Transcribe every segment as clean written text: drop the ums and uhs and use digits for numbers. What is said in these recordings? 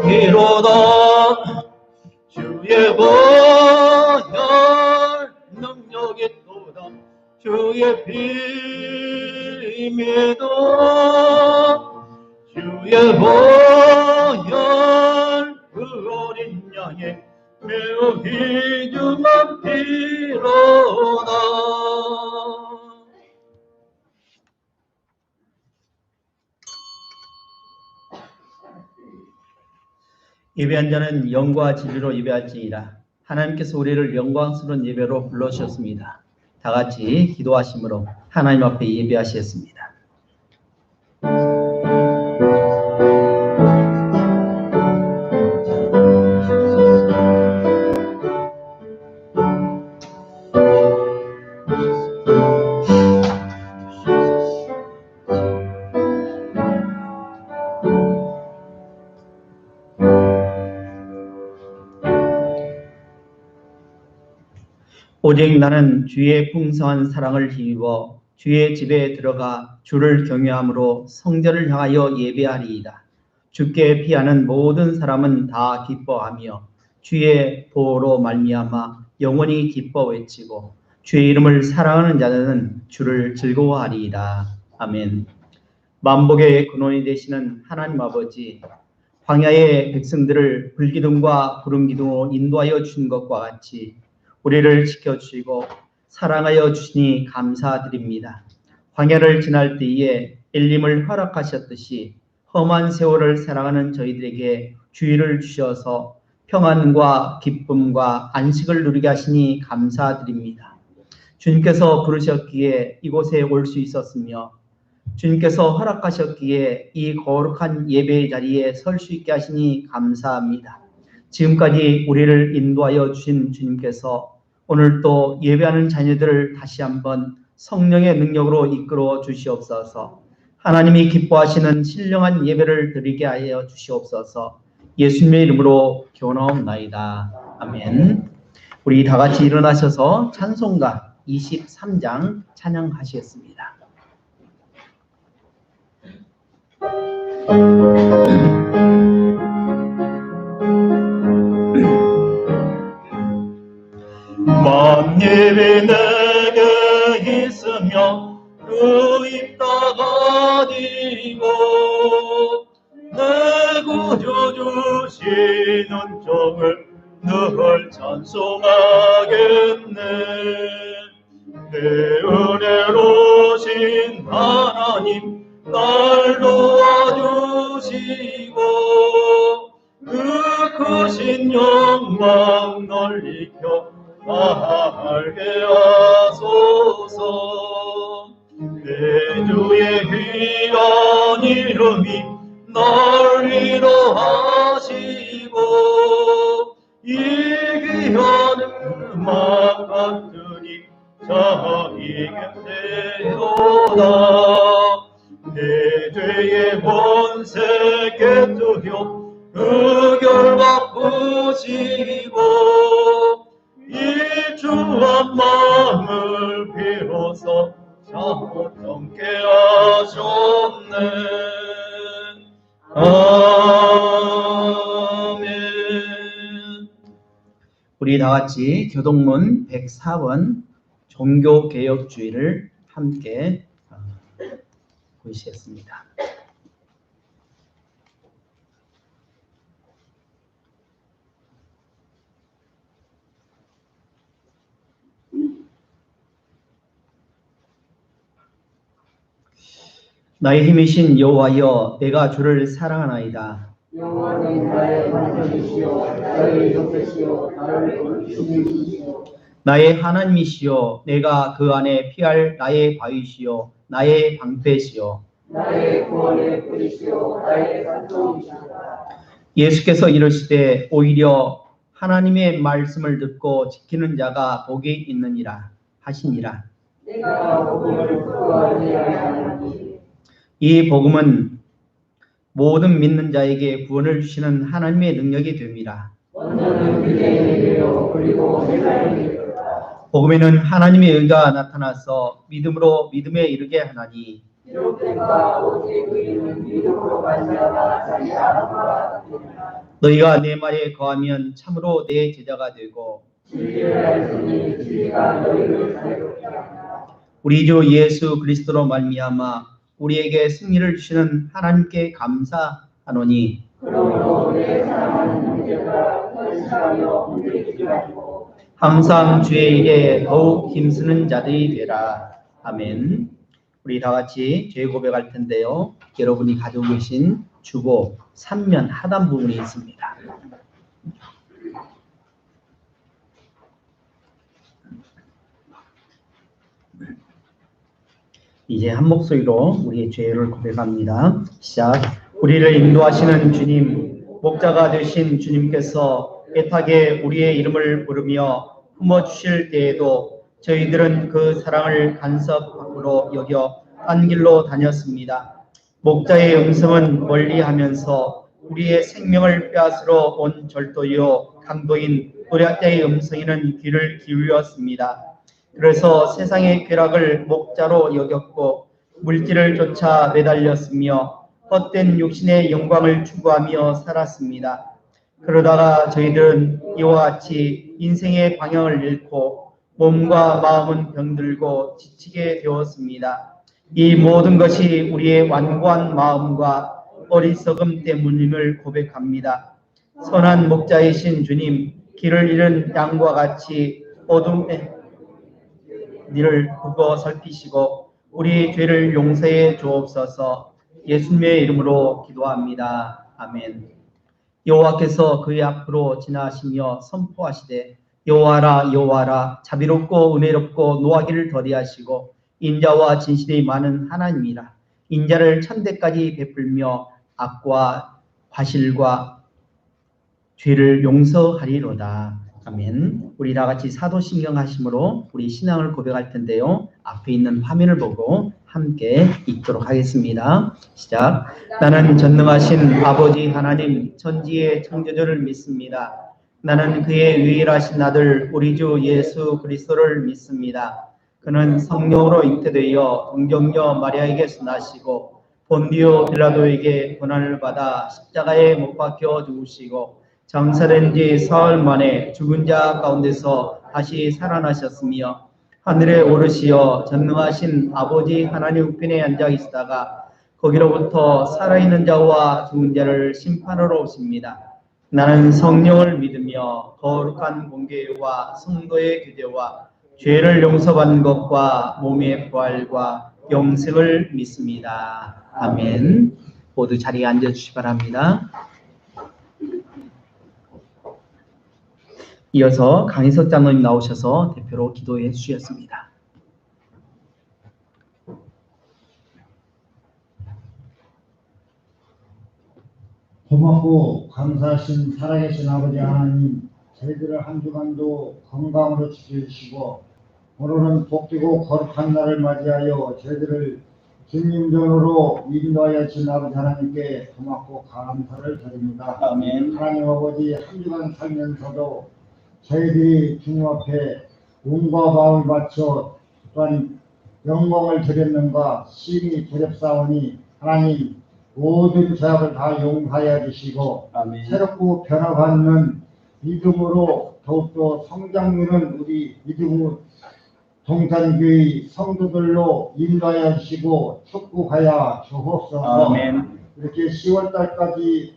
이로다 주의 보혈 능력이 또다 주의 피 믿어 주의 보혈 그 어린 양의 매우 귀중한 피로다. 예배한 자는 영과 진리로 예배할지니라. 하나님께서 우리를 영광스러운 예배로 불러주셨습니다. 다 같이 기도하심으로 하나님 앞에 예배하시겠습니다. 오직 나는 주의 풍성한 사랑을 힘입어 주의 집에 들어가 주를 경외함으로 성전을 향하여 예배하리이다. 주께 피하는 모든 사람은 다 기뻐하며 주의 보호로 말미암아 영원히 기뻐 외치고 주의 이름을 사랑하는 자들은 주를 즐거워하리이다. 아멘. 만복의 근원이 되시는 하나님 아버지, 광야의 백성들을 불기둥과 구름기둥으로 인도하여 주신 것과 같이 우리를 지켜주시고 사랑하여 주시니 감사드립니다. 광야를 지날 때에 엘림을 허락하셨듯이 험한 세월을 살아가는 저희들에게 주의를 주셔서 평안과 기쁨과 안식을 누리게 하시니 감사드립니다. 주님께서 부르셨기에 이곳에 올 수 있었으며 주님께서 허락하셨기에 이 거룩한 예배의 자리에 설 수 있게 하시니 감사합니다. 지금까지 우리를 인도하여 주신 주님께서 오늘 또 예배하는 자녀들을 다시 한번 성령의 능력으로 이끌어 주시옵소서. 하나님이 기뻐하시는 신령한 예배를 드리게 하여 주시옵소서. 예수님의 이름으로 기원하옵나이다. 아멘. 우리 다 같이 일어나셔서 찬송가 23장 찬양하시겠습니다. 만일이 내게 있으며 그 입 닫아지고 내 구주 주시는 정을 늘 찬송하겠네. 내 은혜로신 하나님 날 도와주시고 그 크신 영광 널리 켜 알게 하소서. 내 주의 귀한 이름이 날 위로하시고 이 귀한 음악 같으니 자기 곁에로다. 내 죄의 본세 깨뜨려 의결 바꾸시고 일주한 마음을 비로소 정케 하셨네. 아멘. 우리 다 같이 교동문 104번 종교개혁주의를 함께 보시겠습니다. 나의 힘이신 여호와여, 내가 주를 사랑하나이다. 여호와는 나의 반석이시요 나의 요새시요 나를 주님이시요 나의 하나님이시여, 내가 그 안에 피할 나의 바위시요 나의 방패시요 나의 구원의 뿌리시요 나의 산성이시다. 예수께서 이르시되 오히려 하나님의 말씀을 듣고 지키는 자가 복이 있느니라 하시니라. 내가 복음을 듣고 아니하나니 이 복음은 모든 믿는 자에게 구원을 주시는 하나님의 능력이 됩니다. 먼저는 유대인에게요 그리고 헬라인에게로다. 복음에는 하나님의 의가 나타나서 믿음으로 믿음에 이르게 하나니 기록된바 오직 의인은 믿음으로 말미암아 자기가 한바 너희가 내 말에 거하면 참으로 내 제자가 되고 진리를 알지니 진리가 너희를 자유롭게 하리라. 우리 주 예수 그리스도로 말미암아 우리에게 승리를 주시는 하나님께 감사하노니 그러므로 내 사랑하는 형제들아 헌신하며 흔들리지 말고 항상 주의 일에 더욱 힘쓰는 자들이 되라. 아멘. 우리 다 같이 죄 고백할 텐데요. 여러분이 가지고 계신 주보 3면 하단 부분이 있습니다. 이제 한 목소리로 우리의 죄를 고백합니다. 시작. 우리를 인도하시는 주님, 목자가 되신 주님께서 애타게 우리의 이름을 부르며 품어주실 때에도 저희들은 그 사랑을 간섭으로 여겨 딴 길로 다녔습니다. 목자의 음성은 멀리하면서 우리의 생명을 빼앗으러 온 절도요 강도인 노략자의 음성에는 귀를 기울였습니다. 그래서 세상의 쾌락을 목자로 여겼고 물질을 쫓아 매달렸으며 헛된 육신의 영광을 추구하며 살았습니다. 그러다가 저희들은 이와 같이 인생의 방향을 잃고 몸과 마음은 병들고 지치게 되었습니다. 이 모든 것이 우리의 완고한 마음과 어리석음 때문임을 고백합니다. 선한 목자이신 주님, 길을 잃은 양과 같이 어둠에 니를 보고 살피시고 우리 죄를 용서해 주옵소서. 예수님의 이름으로 기도합니다. 아멘. 여호와께서 그의 앞으로 지나시며 선포하시되 여호와라 여호와라 자비롭고 은혜롭고 노하기를 더디하시고 인자와 진실이 많은 하나님이라. 인자를 천대까지 베풀며 악과 과실과 죄를 용서하리로다. 아멘. 우리 다 같이 사도신경 하심으로 우리 신앙을 고백할 텐데요. 앞에 있는 화면을 보고 함께 읽도록 하겠습니다. 시작. 나는 전능하신 아버지 하나님 천지의 창조주를 믿습니다. 나는 그의 유일하신 아들 우리 주 예수 그리스도를 믿습니다. 그는 성령으로 잉태되어 동정녀 마리아에게서 나시고 본디오 빌라도에게 고난을 받아 십자가에 못 박혀 죽으시고 장사된 지 사흘 만에 죽은 자 가운데서 다시 살아나셨으며 하늘에 오르시어 전능하신 아버지 하나님 우편에 앉아 계시다가 거기로부터 살아있는 자와 죽은 자를 심판하러 오십니다. 나는 성령을 믿으며 거룩한 공교회와 성도의 교제와 죄를 용서받는 것과 몸의 부활과 영생을 믿습니다. 아멘. 모두 자리에 앉아주시기 바랍니다. 이어서 강희석 장로님 나오셔서 대표로 기도해 주셨습니다. 고맙고 감사하신 살아계신 아버지 하나님, 저희들을 한 주간도 건강으로 지켜주시고 오늘은 복되고 거룩한 날을 맞이하여 저희들을 주님 전으로 인도하여 주신 아버지 하나님께 고맙고 감사를 드립니다. 아멘. 하나님 아버지, 한 주간 살면서도 저희들이 주님 앞에 몸과 마음을 바쳐 또한 영광을 드렸는가 심히 두렵사오니 하나님 모든 죄악을 다 용서하여 주시고 아멘. 새롭고 변화받는 믿음으로 더욱더 성장하는 우리 믿음의 동탄교회 성도들로 인도하여 주시고 축복하여 주옵소서. 아멘. 이렇게 10월달까지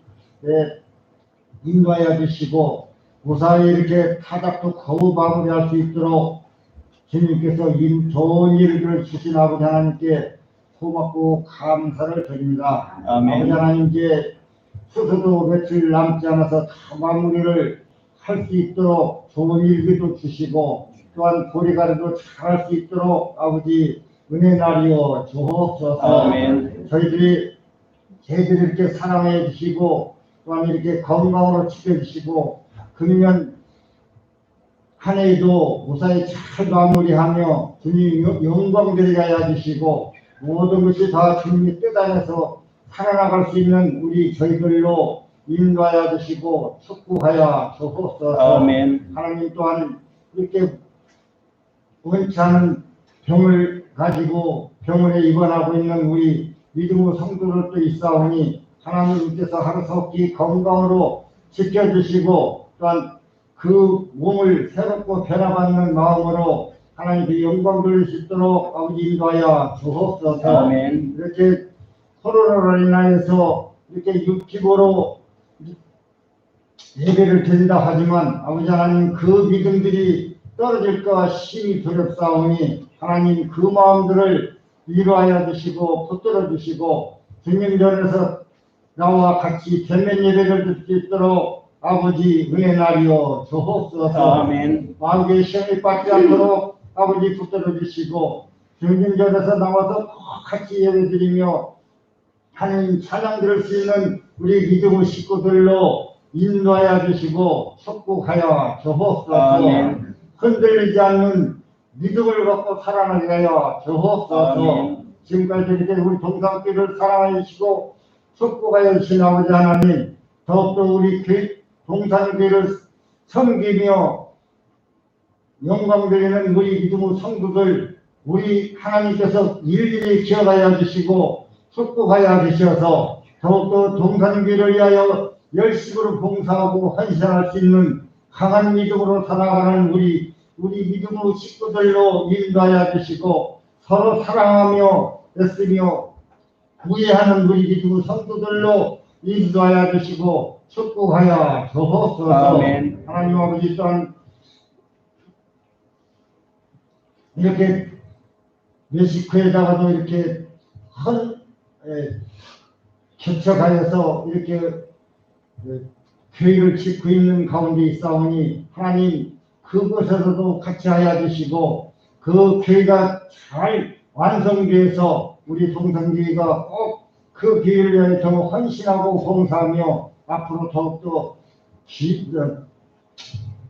인도하여 주시고 무사히 이렇게 타작도 거우 마무리할 수 있도록 주님께서 좋은 일을 주신 아버지 하나님께 고맙고 감사를 드립니다. 아멘. 아버지 하나님, 이제 추수도 며칠 남지 않아서 다 마무리를 할 수 있도록 좋은 일기도 주시고 또한 보리가리도 잘할 수 있도록 아버지 은혜 나리여 주옵소서. 아멘. 저희들이 이렇게 사랑해 주시고 또한 이렇게 건강으로 지켜주시고 그러면 한 해도 무사히 잘 마무리하며 주님 영광 드리게 하여 주시고 모든 것이 다 주님의 뜻 안에서 살아나갈 수 있는 우리 저희들로 인도하여 주시고 축복하여 주옵소서. 아멘. 하나님 또한 이렇게 원치 않은 병을 가지고 병원에 입원하고 있는 우리 믿음의 성도들도 있사오니 하나님께서 하루속히 건강으로 지켜주시고 또한 그 몸을 새롭고 변화받는 마음으로 하나님 그 영광 돌릴 수 있도록 아버지 인도하여 주옵소서. 아멘. 이렇게 코로나로 인하여서 이렇게 육기고로 예배를 드린다 하지만 아버지 하나님 그 믿음들이 떨어질까 심히 두렵사오니 하나님 그 마음들을 위로하여 주시고 붙들어 주시고 주님 전에서 나와 같이 대면 예배를 드릴 수 있도록 아버지 은혜 나리여 주옵소서. 아멘. 마음의 시험이 받지 않도록 아버지 붙들어 주시고 주님 전에서 나와서 같이 예배 드리며 하나님 찬양 들을 수 있는 우리 믿음의 식구들로 인도하여 주시고 축복하여 주옵소서. 아멘. 흔들리지 않는 믿음을 갖고 살아나게 하여 주옵소서. 아멘. 지금까지 이렇게 우리 동상교회를 사랑하여 주시고 축복하여 주신 아버지 하나님, 더욱더 우리 동상교회를 섬기며 영광 드리는 우리 믿음의 성도들 우리 하나님께서 일일이 기억하여 주시고 축복하여 주셔서 더욱더 동산교회를 위하여 열심으로 봉사하고 헌신할 수 있는 강한 믿음으로 살아가는 우리 믿음의 식구들로 인도하여 주시고 서로 사랑하며 애쓰며 구애하는 우리 믿음의 성도들로 인도하여 주시고 축복하여 주옵소서. 아멘. 하나님 아버지 또한 이렇게 멕시코에다가도 이렇게 개척하여서 이렇게 교회를 짓고 있는 가운데 있사오니 하나님 그곳에서도 같이 하여 주시고 그 교회가 잘 완성되어서 우리 동성교회가 꼭 그 교회를 위해 더 헌신하고 봉사하며 앞으로 더욱더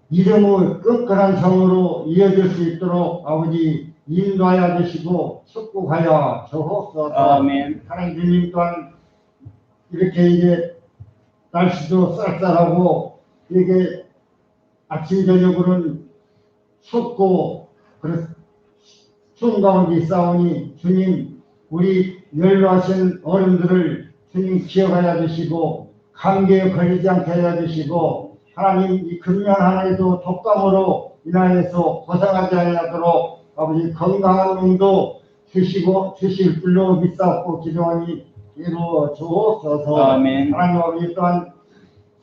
이름의 끈끈한 성으로 이어질 수 있도록 아버지 인도하여 주시고 축복하여 주옵소서. 아멘. 하나님 주님 또한 이렇게 이제 날씨도 쌀쌀하고 이게 아침 저녁으로는 춥고 추운 가운데 있사오니 주님 우리 연로하신 어른들을 주님 기억하여 주시고 감기에 걸리지 않게 하여 주시고 하나님 이 금년 하나에도 독감으로 인하여서 고생하지 아니하도록 아버지 건강한 몸도 주실 줄로 믿사옵고 기도하니 이루어 주옵소서. 아멘. 하나님 아버지 또한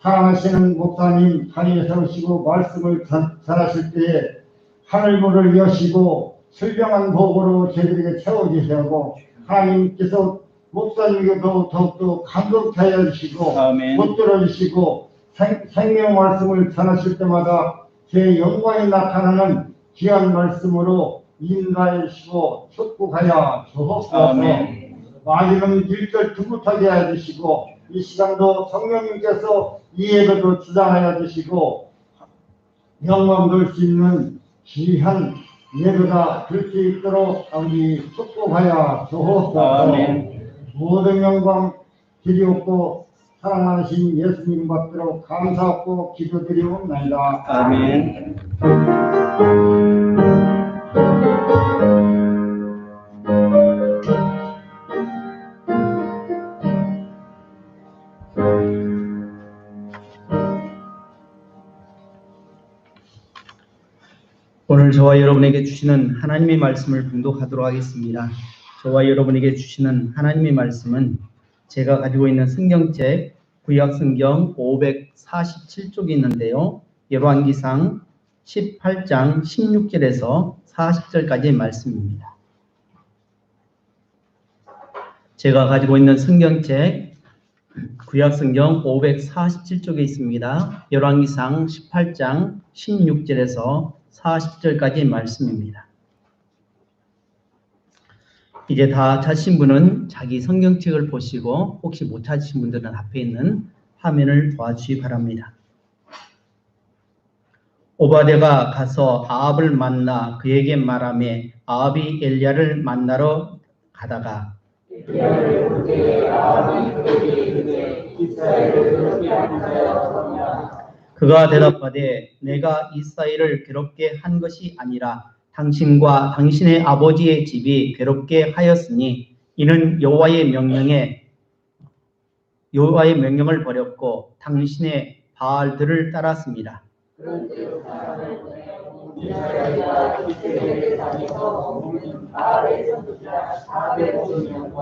사랑하시는 목사님 자리에 세우시고 말씀을 전하실 때에 하늘문을 여시고 슬병한 복으로 저희들에게 채워주시고 하나님께서 목사님께도 더욱더 감격케 하여 주시고 아멘. 붙들어 주시고 생명 말씀을 전하실 때마다 제 영광이 나타나는 귀한 말씀으로 인도하여 주시고 축복하여 주옵소서. 아멘. 마지막 일절 두붙하게 하여 주시고 이 시간도 성령님께서 이 예배도 주장하여 주시고 영광 돌 수 있는 귀한 예배가 될 수 있도록 아버지 축복하여 주옵소서. 아멘. 모든 영광 드리옵고 사랑하신 예수님 받들어 감사하고 기도드리옵나이다. 아멘. 오늘 저와 여러분에게 주시는 하나님의 말씀을 봉독하도록 하겠습니다. 저와 여러분에게 주시는 하나님의 말씀은 제가 가지고 있는 성경책 구약성경 547쪽이 있는데요. 열왕기상 18장 16절에서 40절까지의 말씀입니다. 제가 가지고 있는 성경책 구약성경 547쪽에 있습니다. 열왕기상 18장 16절에서 40절까지의 말씀입니다. 이제 다 찾으신 분은 자기 성경책을 보시고 혹시 못 찾으신 분들은 앞에 있는 화면을 도와주시기 바랍니다. 오바댜가 가서 아합을 만나 그에게 말하매 아합이 엘리야를 만나러 가다가 엘리야를 볼 아합이 그에게 이르되 이스라엘을 그렇게 하였느냐. 그가 대답하되 내가 이스라엘을 괴롭게 한 것이 아니라 당신과 당신의 아버지의 집이 괴롭게 하였으니 이는 여호와의 명령을 버렸고 당신의 바알들을 따랐습니다. 그런즉 사람을 보내고 이스라엘과 이스라엘 산에서 머무는 바알의 선지자 450명과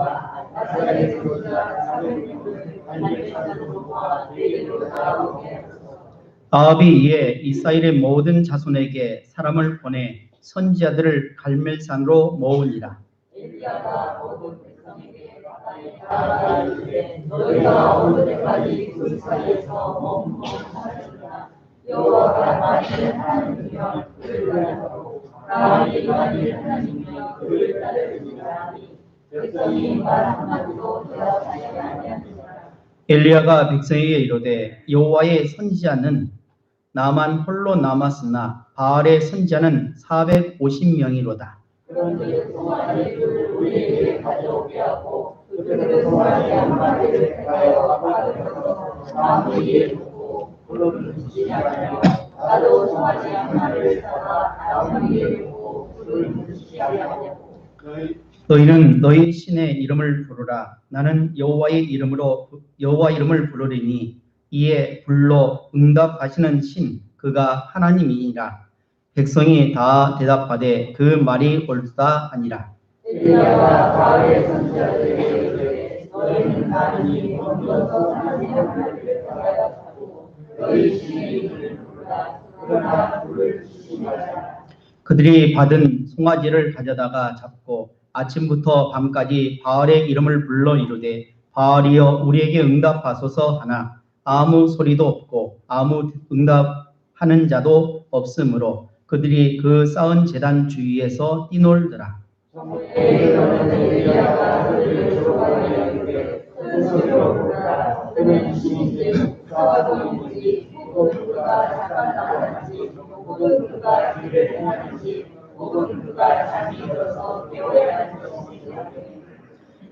아사의 선지자 400명을 갈멜산으로와 내게로 따라오게 하소서. 아합이 이에 이스라엘의 모든 자손에게 사람을 보내 선지자들을 갈멜산으로 모으니라. 엘리야가 모든 백성에게 말하여 이르되 너희가 어느 때까지 그 사이에서 머무르리까? 여호와가 만일 하나님이면 그를 따르고 만일 하나님이면 그를 따르리라 하니 백성이 말 한마디도 대답하지 아니하니라. 엘리야가 백성에게 이르되 여호와의 선지자는 나만 홀로 남았으나 바알의 선지자는 450명이로다. 그런즉 송아지를 우리에게 가져오게 하고 그들의 송아지 한 마리를 택하여 바다에서 나무 위에 두고 불을 붙이지 않으며 나도 송아지 한 마리를 잡아 나무 위에 두고 불을 붙이지 않으려고. 너희는 너희 신의 이름을 부르라. 나는 여호와 이름을 부르리니 이에 불로 응답하시는 신 그가 하나님이니라. 백성이 다 대답하되 그 말이 옳다 하니라. 엘리야가 바알의 선지자들에게 이르되 너희는 나니 먼저서 하나님 하나님을 따라야 하고 너희 신의 이름을 부르라. 그러나 불을 붙이지 말라. 그들이 받은 송아지를 가져다가 잡고 아침부터 밤까지 바알의 이름을 불러 이르되 바알이여 우리에게 응답하소서 하나 아무 소리도 없고 아무 응답하는 자도 없으므로 그들이 그 쌓은 제단 주위에서 뛰놀더라. 저녁에는 엘리야가 그들을 조롱하여 이르되 큰 소리로 부르라. 그는 신인지 국사와 동인지 혹은 그가 잠깐 나가는지 혹은 그가 길을 행하는지 혹은 그가 잠이 들어서 깨어야 하는지.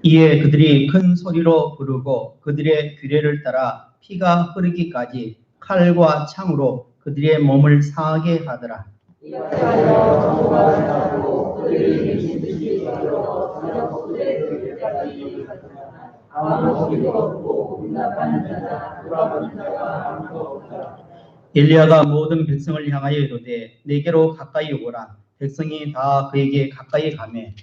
이에 그들이 큰 소리로 부르고 그들의 규례를 따라 피가 흐르기까지 칼과 창으로 그들의 몸을 상하게 하더라. 이렇게 하여 정오가 지나고 그들이 미친 듯이 들어 저녁 그들의 그들까지 이르렀으나 아무 소리도 없고 응답하는 자나 돌아보는 자가 아무도 없더라. 엘리야가 모든 백성을 향하여 이르되 내게로 가까이 오라. 백성이 다 그에게 가까이 가매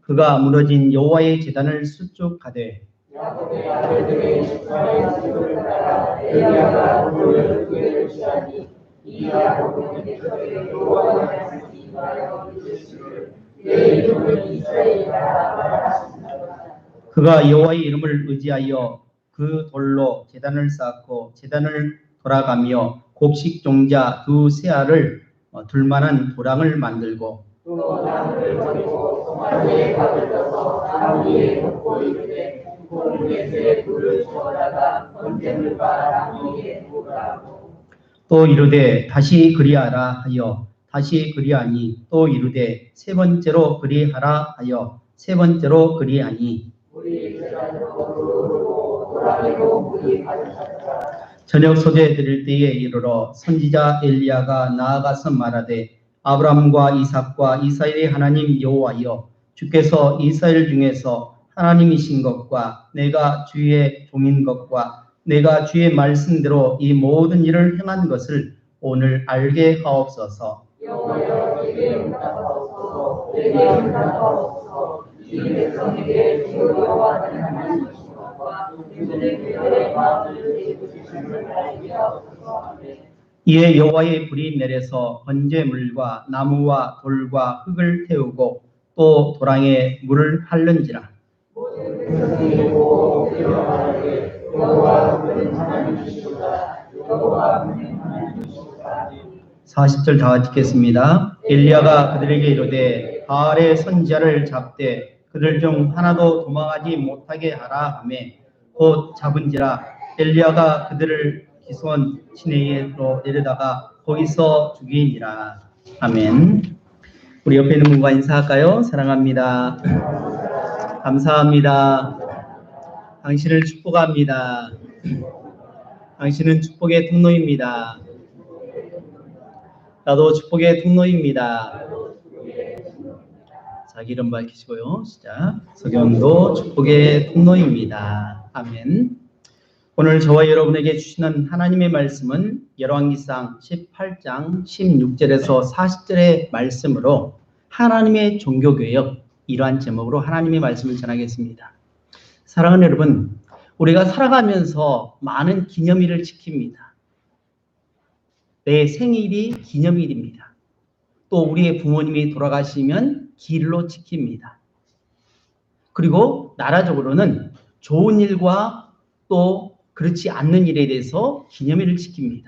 그가 무너진 여호와의 제단을 수축하되 야곱의 아들들의 이스라엘 집을 따라 엘리야가 돌을 그에게 취하니 이 야곱은 백성에게 여호와의 말씀이 임하여 이르시기를 내 이름은 이스라엘이라 말하신다. 그가 여호와의 이름을 의지하여 그 돌로 제단을 쌓고 제단을 돌아가며 곡식 종자 두 세알을 둘만한 도랑을 만들고 또 나무를 버리고 송아지에 밥을 떠서 나무 위에 놓고 이르되 공중에서 불을 주어다가 번제물과 나무 위에 두라. 또 이르되 다시 그리하라 하여 다시 그리하니 또 이르되 세 번째로 그리하라 하여 세 번째로 그리하니 우리 제단으로 부르고 도랑이로 물이 가득하더라. 저녁 소재 드릴 때에 이르러 선지자 엘리야가 나아가서 말하되 아브라함과 이삭과 이스라엘의 하나님 여호와여 주께서 이스라엘 중에서 하나님이신 것과 내가 주의 종인 것과 내가 주의 말씀대로 이 모든 일을 행한 것을 오늘 알게 하옵소서. 여호와여 내게 응답하옵소서. 내게 응답하옵소서. 이 백성에게 주 여호와는 하나님이신 것과 그들의 그들의 마음을 지키시는 알게 하옵소서. 아멘. 이에 여호와의 불이 내려서 번제물과 나무와 돌과 흙을 태우고 또 도랑에 물을 핥는지라. 모든 백성이 보고 일어나되 여호와는 하나님이시로다. 여호와는 하나님이시로다. 40절 다 같이 읽겠습니다. 엘리야가 그들에게 이르되 바알의 선지자를 잡되 그들 중 하나도 도망하지 못하게 하라 하매 곧 잡은지라. 엘리야가 그들을 기손 시내로 내려다가 거기서 죽이니라. 아멘. 우리 옆에 있는 분과 인사할까요? 사랑합니다. 감사합니다. 당신을 축복합니다. 당신은 축복의 통로입니다. 나도 축복의 통로입니다. 자기 이름 밝히시고요. 시작. 서경도 축복의 통로입니다. 아멘. 오늘 저와 여러분에게 주시는 하나님의 말씀은 열왕기상 18장 16절에서 40절의 말씀으로 하나님의 종교개혁, 이러한 제목으로 하나님의 말씀을 전하겠습니다. 사랑하는 여러분, 우리가 살아가면서 많은 기념일을 지킵니다. 내 생일이 기념일입니다. 또 우리의 부모님이 돌아가시면 기일로 지킵니다. 그리고 나라적으로는 좋은 일과 또 그렇지 않는 일에 대해서 기념일을 지킵니다.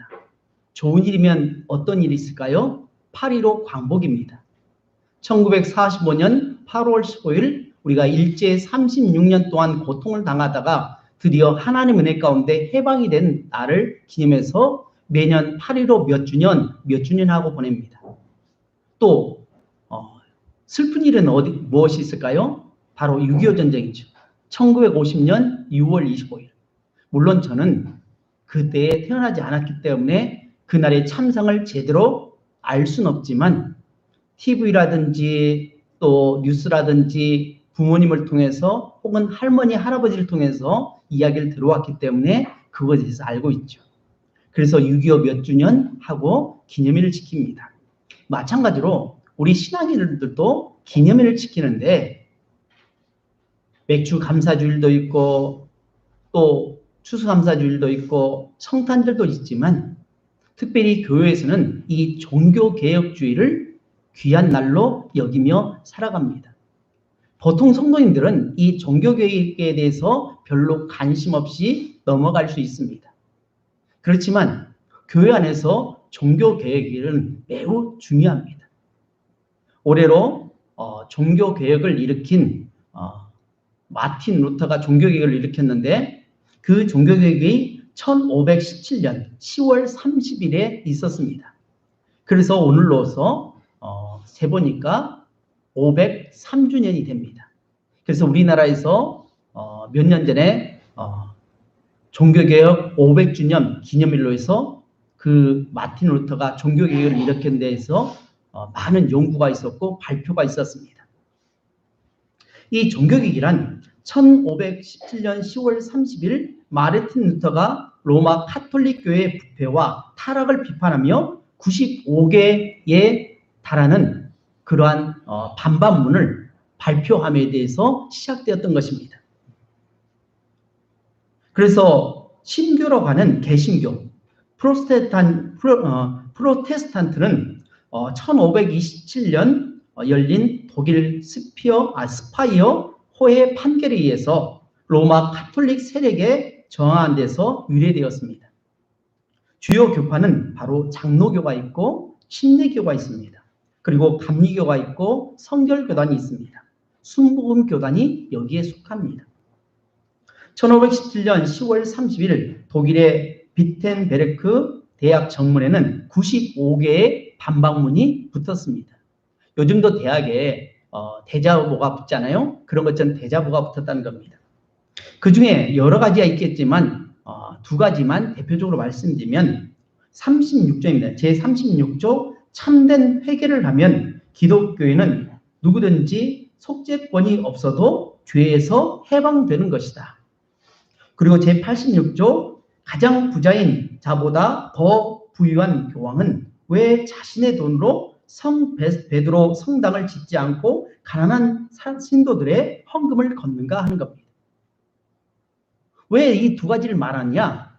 좋은 일이면 어떤 일이 있을까요? 8.15 광복입니다. 1945년 8월 15일 우리가 일제 36년 동안 고통을 당하다가 드디어 하나님 은혜 가운데 해방이 된 날을 기념해서 매년 8.15 몇 주년 하고 보냅니다. 또 슬픈 일은 무엇이 있을까요? 바로 6.25 전쟁이죠. 1950년 6월 25일. 물론 저는 그때에 태어나지 않았기 때문에 그날의 참상을 제대로 알 수는 없지만 TV라든지 또 뉴스라든지 부모님을 통해서 혹은 할머니, 할아버지를 통해서 이야기를 들어왔기 때문에 그것에 대해서 알고 있죠. 그래서 6.25 몇 주년 하고 기념일을 지킵니다. 마찬가지로 우리 신앙인들도 기념일을 지키는데 맥주 감사주일도 있고 또 추수감사주일도 있고 성탄절도 있지만 특별히 교회에서는 이 종교개혁주의를 귀한 날로 여기며 살아갑니다. 보통 성도님들은 이 종교개혁에 대해서 별로 관심 없이 넘어갈 수 있습니다. 그렇지만 교회 안에서 종교개혁은 매우 중요합니다. 올해로 종교개혁을 일으킨 마틴 루터가 종교개혁을 일으켰는데 그 종교개혁이 1517년 10월 30일에 있었습니다. 그래서 오늘로서 세보니까 503주년이 됩니다. 그래서 우리나라에서 몇 년 전에 종교개혁 500주년 기념일로 해서 그 마틴 루터가 종교개혁을 일으킨 데에서 많은 연구가 있었고 발표가 있었습니다. 이 종교개혁이란 1517년 10월 30일 마르틴 루터가 로마 카톨릭 교회의 부패와 타락을 비판하며 95개에 달하는 그러한 반반문을 발표함에 대해서 시작되었던 것입니다. 그래서 신교라고 하는 개신교, 프로테스탄트는 1527년 열린 독일 스파이어 호의 판결에 의해서 로마 카톨릭 세력에 저항한 데서 유래되었습니다. 주요 교파는 바로 장로교가 있고 침례교가 있습니다. 그리고 감리교가 있고 성결교단이 있습니다. 순복음교단이 여기에 속합니다. 1517년 10월 30일 독일의 비텐베르크 대학 정문에는 95개의 반박문이 붙었습니다. 요즘도 대학에 대자보가 붙잖아요. 그런 것처럼 대자보가 붙었다는 겁니다. 그 중에 여러 가지가 있겠지만 두 가지만 대표적으로 말씀드리면 36조입니다. 제36조 참된 회개를 하면 기독교인은 누구든지 속죄권이 없어도 죄에서 해방되는 것이다. 그리고 제86조 가장 부자인 자보다 더 부유한 교황은 왜 자신의 돈으로 성 베드로 성당을 짓지 않고 가난한 신도들의 헌금을 걷는가 하는 겁니다. 왜 이 두 가지를 말하냐?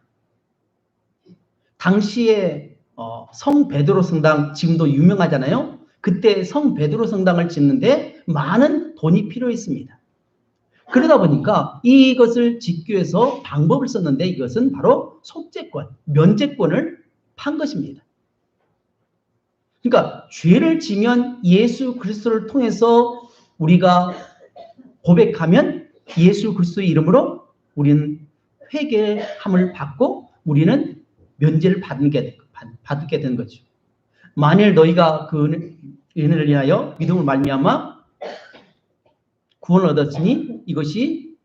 당시에 성 베드로 성당 지금도 유명하잖아요. 그때 성 베드로 성당을 짓는데 많은 돈이 필요했습니다. 그러다 보니까 이것을 짓기 위해서 방법을 썼는데 이것은 바로 속죄권, 면죄권을 판 것입니다. 그러니까 죄를 지면 예수 그리스도를 통해서 우리가 고백하면 예수 그리스도의 이름으로 우리는 회개함을 받고 우리는 면제를 받게 된 거죠. 만일 너희가 그 은혜를 인하여 믿음을 말미암아 구원을 얻었으니 이것이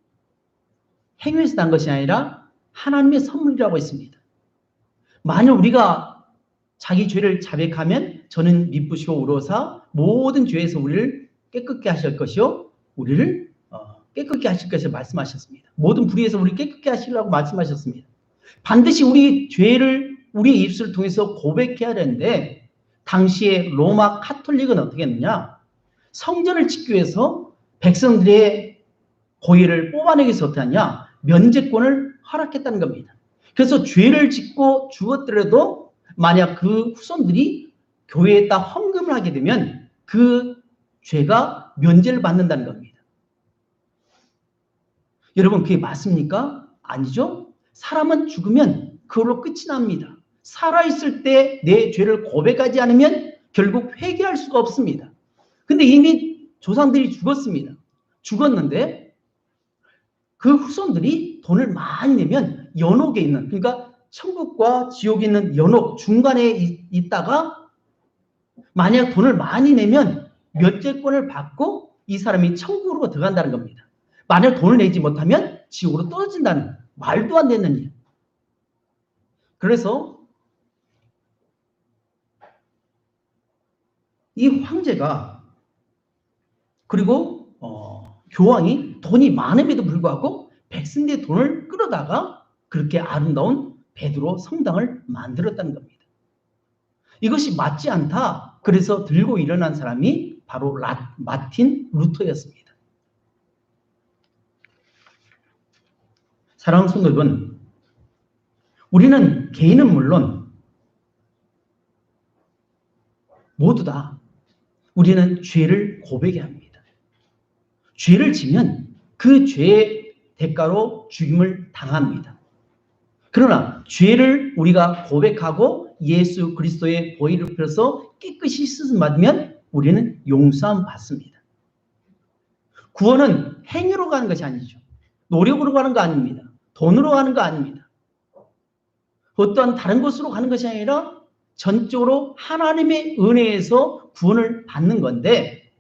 행위에서 난 것이 아니라 하나님의 선물이라고 했습니다. 만일 우리가 자기 죄를 자백하면 저는 미쁘시고 우로사 모든 죄에서 우리를 깨끗게 하실 것이요 우리를 깨끗게 하실 것을 말씀하셨습니다. 모든 불의에서 우리 깨끗게 하시려고 말씀하셨습니다. 반드시 우리 죄를 우리 입술을 통해서 고백해야 되는데 당시에 로마 카톨릭은 어떻게 했느냐? 성전을 짓기 위해서 백성들의 고의를 뽑아내기 위해서 어떻게 하냐? 면제권을 허락했다는 겁니다. 그래서 죄를 짓고 죽었더라도 만약 그 후손들이 교회에다 헌금을 하게 되면 그 죄가 면제를 받는다는 겁니다. 여러분 그게 맞습니까? 아니죠? 사람은 죽으면 그걸로 끝이 납니다. 살아있을 때 내 죄를 고백하지 않으면 결국 회개할 수가 없습니다. 근데 이미 조상들이 죽었습니다. 죽었는데 그 후손들이 돈을 많이 내면 연옥에 있는, 그러니까 천국과 지옥에 있는 연옥 중간에 있다가 만약 돈을 많이 내면 면제권을 받고 이 사람이 천국으로 들어간다는 겁니다. 만약 돈을 내지 못하면 지옥으로 떨어진다는, 말도 안 되는 일. 그래서 이 황제가 그리고 교황이 돈이 많음에도 불구하고 백성들의 돈을 끌어다가 그렇게 아름다운 베드로 성당을 만들었다는 겁니다. 이것이 맞지 않다. 그래서 들고 일어난 사람이 바로 마틴 루터였습니다. 사랑하는 성도 여러분, 우리는 개인은 물론 모두 다 우리는 죄를 고백해야 합니다. 죄를 지면 그 죄의 대가로 죽임을 당합니다. 그러나 죄를 우리가 고백하고 예수 그리스도의 보혈을 빌어서 깨끗이 씻음 받으면 우리는 용서함 받습니다. 구원은 행위로 가는 것이 아니죠. 노력으로 가는 거 아닙니다. 돈으로 가는 거 아닙니다. 어떠한 다른 것으로 가는 것이 아니라 전적으로 하나님의 은혜에서 구원을 받는 건데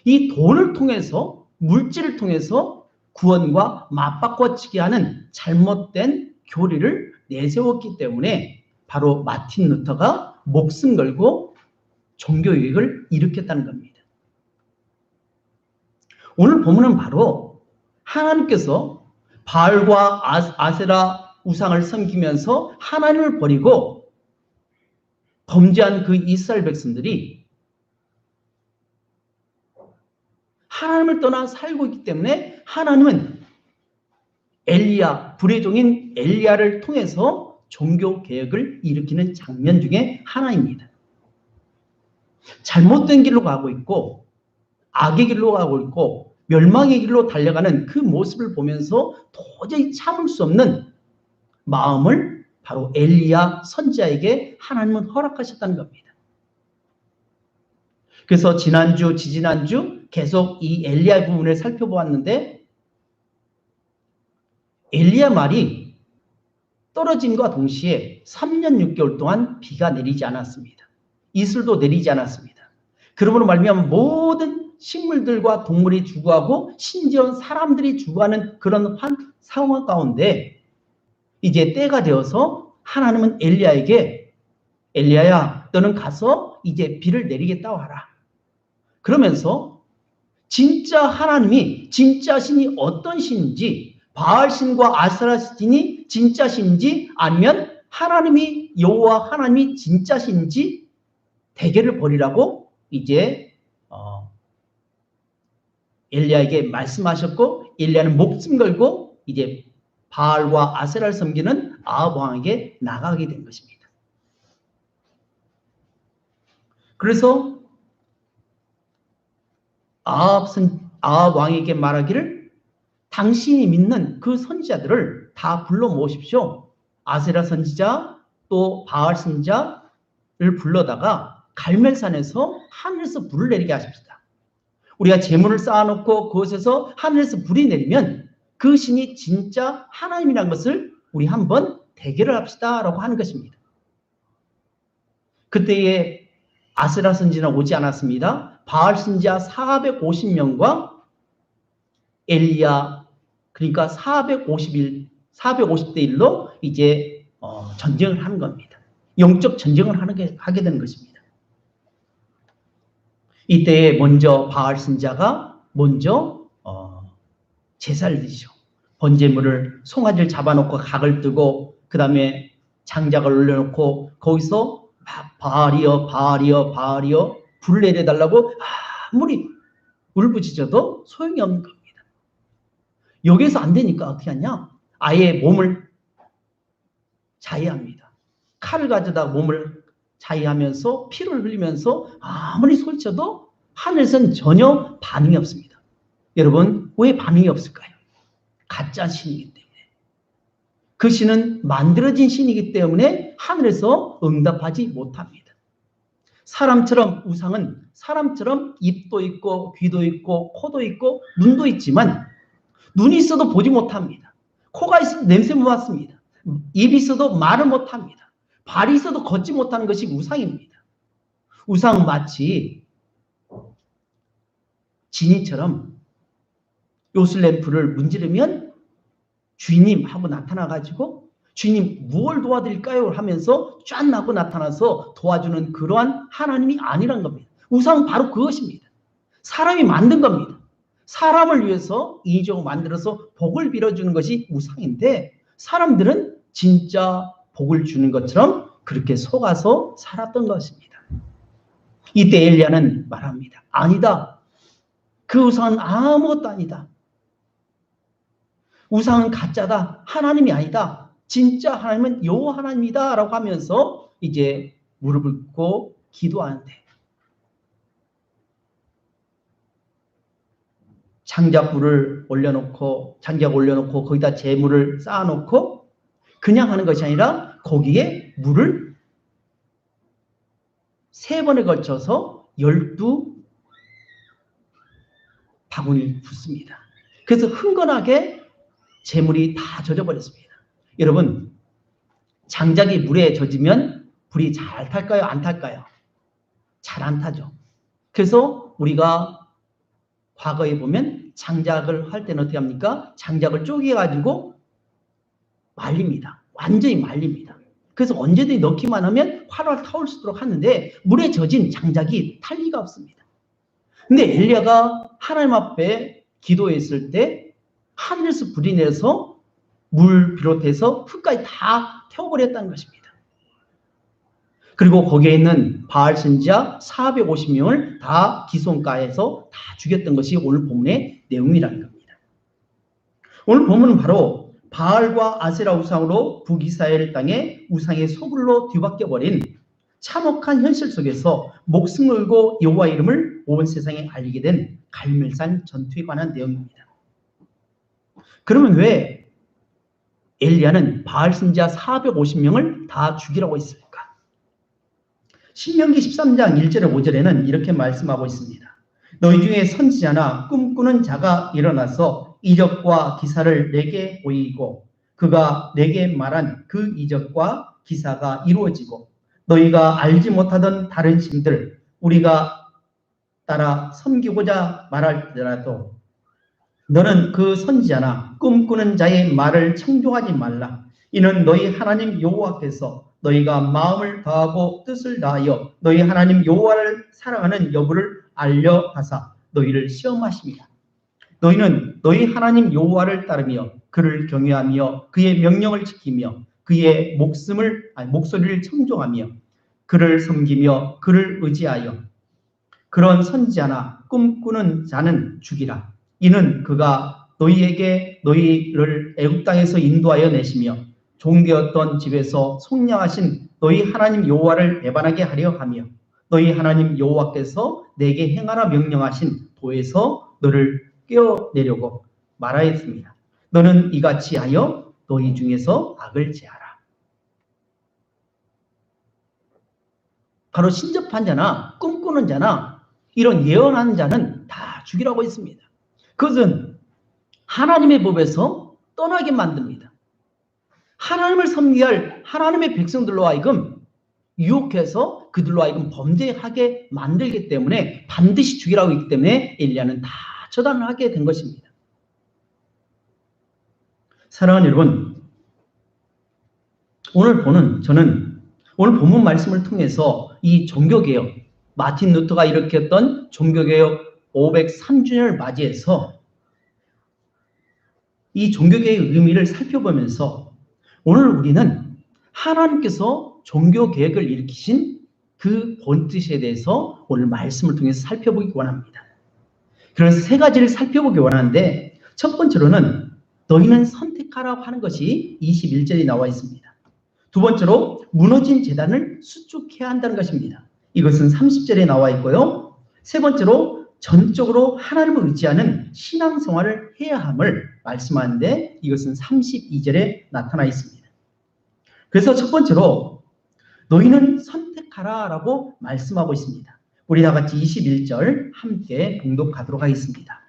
이 돈을 통해서 물질을 통해서 구원과 맞바꿔치기 하는 잘못된 교리를 내세웠기 때문에 바로 마틴 루터가 목숨 걸고 종교개혁을 일으켰다는 겁니다. 오늘 본문은 바로 하나님께서 바알과 아세라 우상을 섬기면서 하나님을 버리고 범죄한 그 이스라엘 백성들이 하나님을 떠나 살고 있기 때문에 하나님은 엘리야, 불의 종인 엘리야를 통해서 종교 개혁을 일으키는 장면 중에 하나입니다. 잘못된 길로 가고 있고 악의 길로 가고 있고 멸망의 길로 달려가는 그 모습을 보면서 도저히 참을 수 없는 마음을 바로 엘리야 선지자에게 하나님은 허락하셨다는 겁니다. 그래서 지난주, 지지난주 계속 이 엘리야 부분을 살펴보았는데 엘리야 말이 떨어짐과 동시에 3년 6개월 동안 비가 내리지 않았습니다. 이슬도 내리지 않았습니다. 그러므로 말미암아 모든 식물들과 동물이 죽어가고 심지어 사람들이 죽어가는 그런 상황 가운데 이제 때가 되어서 하나님은 엘리야에게 엘리야야 너는 가서 이제 비를 내리겠다고 하라. 그러면서 진짜 하나님이 진짜 신이 어떤 신인지 바알 신과 아세라 신이 진짜 신인지 아니면 하나님이 여호와 하나님이 진짜 신인지 대결을 벌이라고 이제 엘리야에게 말씀하셨고 엘리야는 목숨 걸고 이제 바알과 아세라를 섬기는 아합 왕에게 나가게 된 것입니다. 그래서 아합 왕에게 말하기를 당신이 믿는 그 선지자들을 다 불러 모으십시오. 아세라 선지자 또 바알 선지자를 불러다가 갈멜산에서 하늘에서 불을 내리게 하십시다. 우리가 재물을 쌓아놓고 그곳에서 하늘에서 불이 내리면 그 신이 진짜 하나님이라는 것을 우리 한번 대결을 합시다 라고 하는 것입니다. 그때에 아세라 선지자는 오지 않았습니다. 바알 선지자 450명과 엘리야 그러니까 450대 1로 이제 전쟁을 하는 겁니다. 영적 전쟁을 하게 되는 것입니다. 이때에 먼저 바알 신자가 먼저 제사를 드리죠. 번제물을 송아지를 잡아놓고 각을 뜨고 그 다음에 장작을 올려놓고 거기서 막 바알이여 바알이여 바알이여 불을 내려달라고 아무리 울부짖어도 소용이 없는 겁니다. 여기서 안 되니까 어떻게 하냐? 아예 몸을 자해합니다. 칼을 가져다 몸을 자해하면서 피를 흘리면서 아무리 소리쳐도 하늘에서는 전혀 반응이 없습니다. 여러분, 왜 반응이 없을까요? 가짜 신이기 때문에. 그 신은 만들어진 신이기 때문에 하늘에서 응답하지 못합니다. 사람처럼 우상은 사람처럼 입도 있고 귀도 있고 코도 있고 눈도 있지만 눈이 있어도 보지 못합니다. 코가 있어도 냄새 못 맡습니다. 입이 있어도 말을 못합니다. 발이 있어도 걷지 못하는 것이 우상입니다. 우상은 마치 지니처럼 요술램 불을 문지르면 주인님 하고 나타나가지고 주인님 무엇을 도와드릴까요? 하면서 쫙 나고 나타나서 도와주는 그러한 하나님이 아니란 겁니다. 우상은 바로 그것입니다. 사람이 만든 겁니다. 사람을 위해서 인위적으로 만들어서 복을 빌어주는 것이 우상인데 사람들은 진짜 복을 주는 것처럼 그렇게 속아서 살았던 것입니다. 이때 엘리야는 말합니다. 아니다. 그 우상은 아무것도 아니다. 우상은 가짜다. 하나님이 아니다. 진짜 하나님은 여호와 하나님이다 라고 하면서 이제 무릎을 꿇고 기도하는데 장작불을 올려놓고 거기다 재물을 쌓아놓고 그냥 하는 것이 아니라 거기에 물을 3번에 걸쳐서 12바구니를 붓습니다. 그래서 흥건하게 재물이 다 젖어버렸습니다. 여러분, 장작이 물에 젖으면 불이 잘 탈까요? 안 탈까요? 잘 안 타죠. 그래서 우리가 과거에 보면 장작을 할 때는 어떻게 합니까? 장작을 쪼개가지고 말립니다. 완전히 말립니다. 그래서 언제든지 넣기만 하면 활활 타올 수 있도록 하는데 물에 젖은 장작이 탈 리가 없습니다. 근데 엘리야가 하나님 앞에 기도했을 때 하늘에서 불이 내려서 물 비롯해서 흙까지 다 태워버렸다는 것입니다. 그리고 거기에 있는 바알 선지자 450명을 다 기손가에서 다 죽였던 것이 오늘 본문의 내용이라는 겁니다. 오늘 본문은 바로 바알과 아세라 우상으로 북이스라엘 땅에 우상의 소굴로 뒤바뀌어버린 참혹한 현실 속에서 목숨 걸고 여호와 이름을 온 세상에 알리게 된 갈멜산 전투에 관한 내용입니다. 그러면 왜 엘리야는 바알 선지자 450명을 다 죽이라고 했습니까? 신명기 13장 1절에 5절에는 이렇게 말씀하고 있습니다. 너희 중에 선지자나 꿈꾸는 자가 일어나서 이적과 기사를 내게 보이고 그가 내게 말한 그 이적과 기사가 이루어지고 너희가 알지 못하던 다른 신들 우리가 따라 섬기고자 말할지라도 너는 그 선지자나 꿈꾸는 자의 말을 청종하지 말라. 이는 너희 하나님 여호와께서 너희가 마음을 다하고 뜻을 다하여 너희 하나님 여호와를 사랑하는 여부를 알려 하사 너희를 시험하십니다. 너희는 너희 하나님 여호와를 따르며 그를 경외하며 그의 명령을 지키며 그의 목소리를 청종하며 그를 섬기며 그를 의지하여 그런 선지자나 꿈꾸는 자는 죽이라. 이는 그가 너희를 애굽 땅에서 인도하여 내시며 종되었던 집에서 속량하신 너희 하나님 여호와를 배반하게 하려 하며 너희 하나님 여호와께서 내게 행하라 명령하신 도에서 너를 떼어내려고 말하였습니다. 너는 이같이 하여 너희 중에서 악을 제하라. 바로 신접한 자나 꿈꾸는 자나 이런 예언하는 자는 다 죽이라고 했습니다. 그것은 하나님의 법에서 떠나게 만듭니다. 하나님을 섬기게 할 하나님의 백성들로 하여금 유혹해서 그들로 하여금 범죄하게 만들기 때문에 반드시 죽이라고 했기 때문에 엘리야는 다 처단을 하게 된 것입니다. 사랑하는 여러분, 저는 오늘 본문 말씀을 통해서 이 종교개혁, 마틴 루터가 일으켰던 종교개혁 503주년을 맞이해서 이 종교개혁의 의미를 살펴보면서 오늘 우리는 하나님께서 종교개혁을 일으키신 그 본뜻에 대해서 오늘 말씀을 통해서 살펴보기 원합니다. 그래서 세 가지를 살펴보기 원하는데 첫 번째로는 너희는 선택하라고 하는 것이 21절에 나와 있습니다. 두 번째로 무너진 제단을 수축해야 한다는 것입니다. 이것은 30절에 나와 있고요. 세 번째로 전적으로 하나님을 의지하는 신앙생활을 해야 함을 말씀하는데 이것은 32절에 나타나 있습니다. 그래서 첫 번째로 너희는 선택하라 라고 말씀하고 있습니다. 우리 다 같이 21절 함께 봉독하도록 하겠습니다.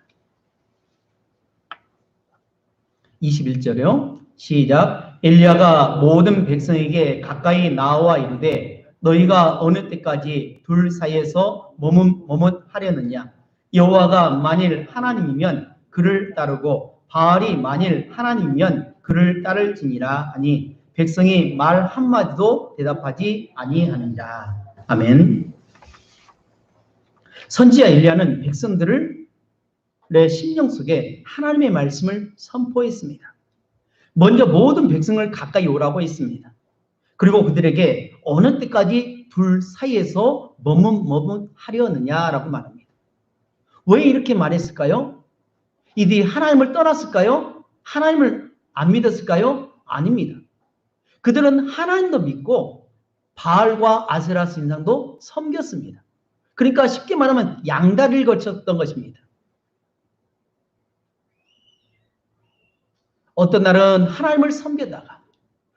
21절이요. 시작. 엘리야가 모든 백성에게 가까이 나와 이르되 너희가 어느 때까지 둘 사이에서 머뭇하려느냐. 여호와가 만일 하나님이면 그를 따르고 바알이 만일 하나님이면 그를 따를지니라 하니 백성이 말 한마디도 대답하지 아니하느니라. 아멘. 선지자 엘리야는 백성들의 심령 속에 하나님의 말씀을 선포했습니다. 먼저 모든 백성을 가까이 오라고 했습니다. 그리고 그들에게 어느 때까지 둘 사이에서 머뭇하려느냐라고 말합니다. 왜 이렇게 말했을까요? 이들이 하나님을 떠났을까요? 하나님을 안 믿었을까요? 아닙니다. 그들은 하나님도 믿고 바알과 아세라 신상도 섬겼습니다. 그러니까 쉽게 말하면 양다리를 거쳤던 것입니다. 어떤 날은 하나님을 섬기다가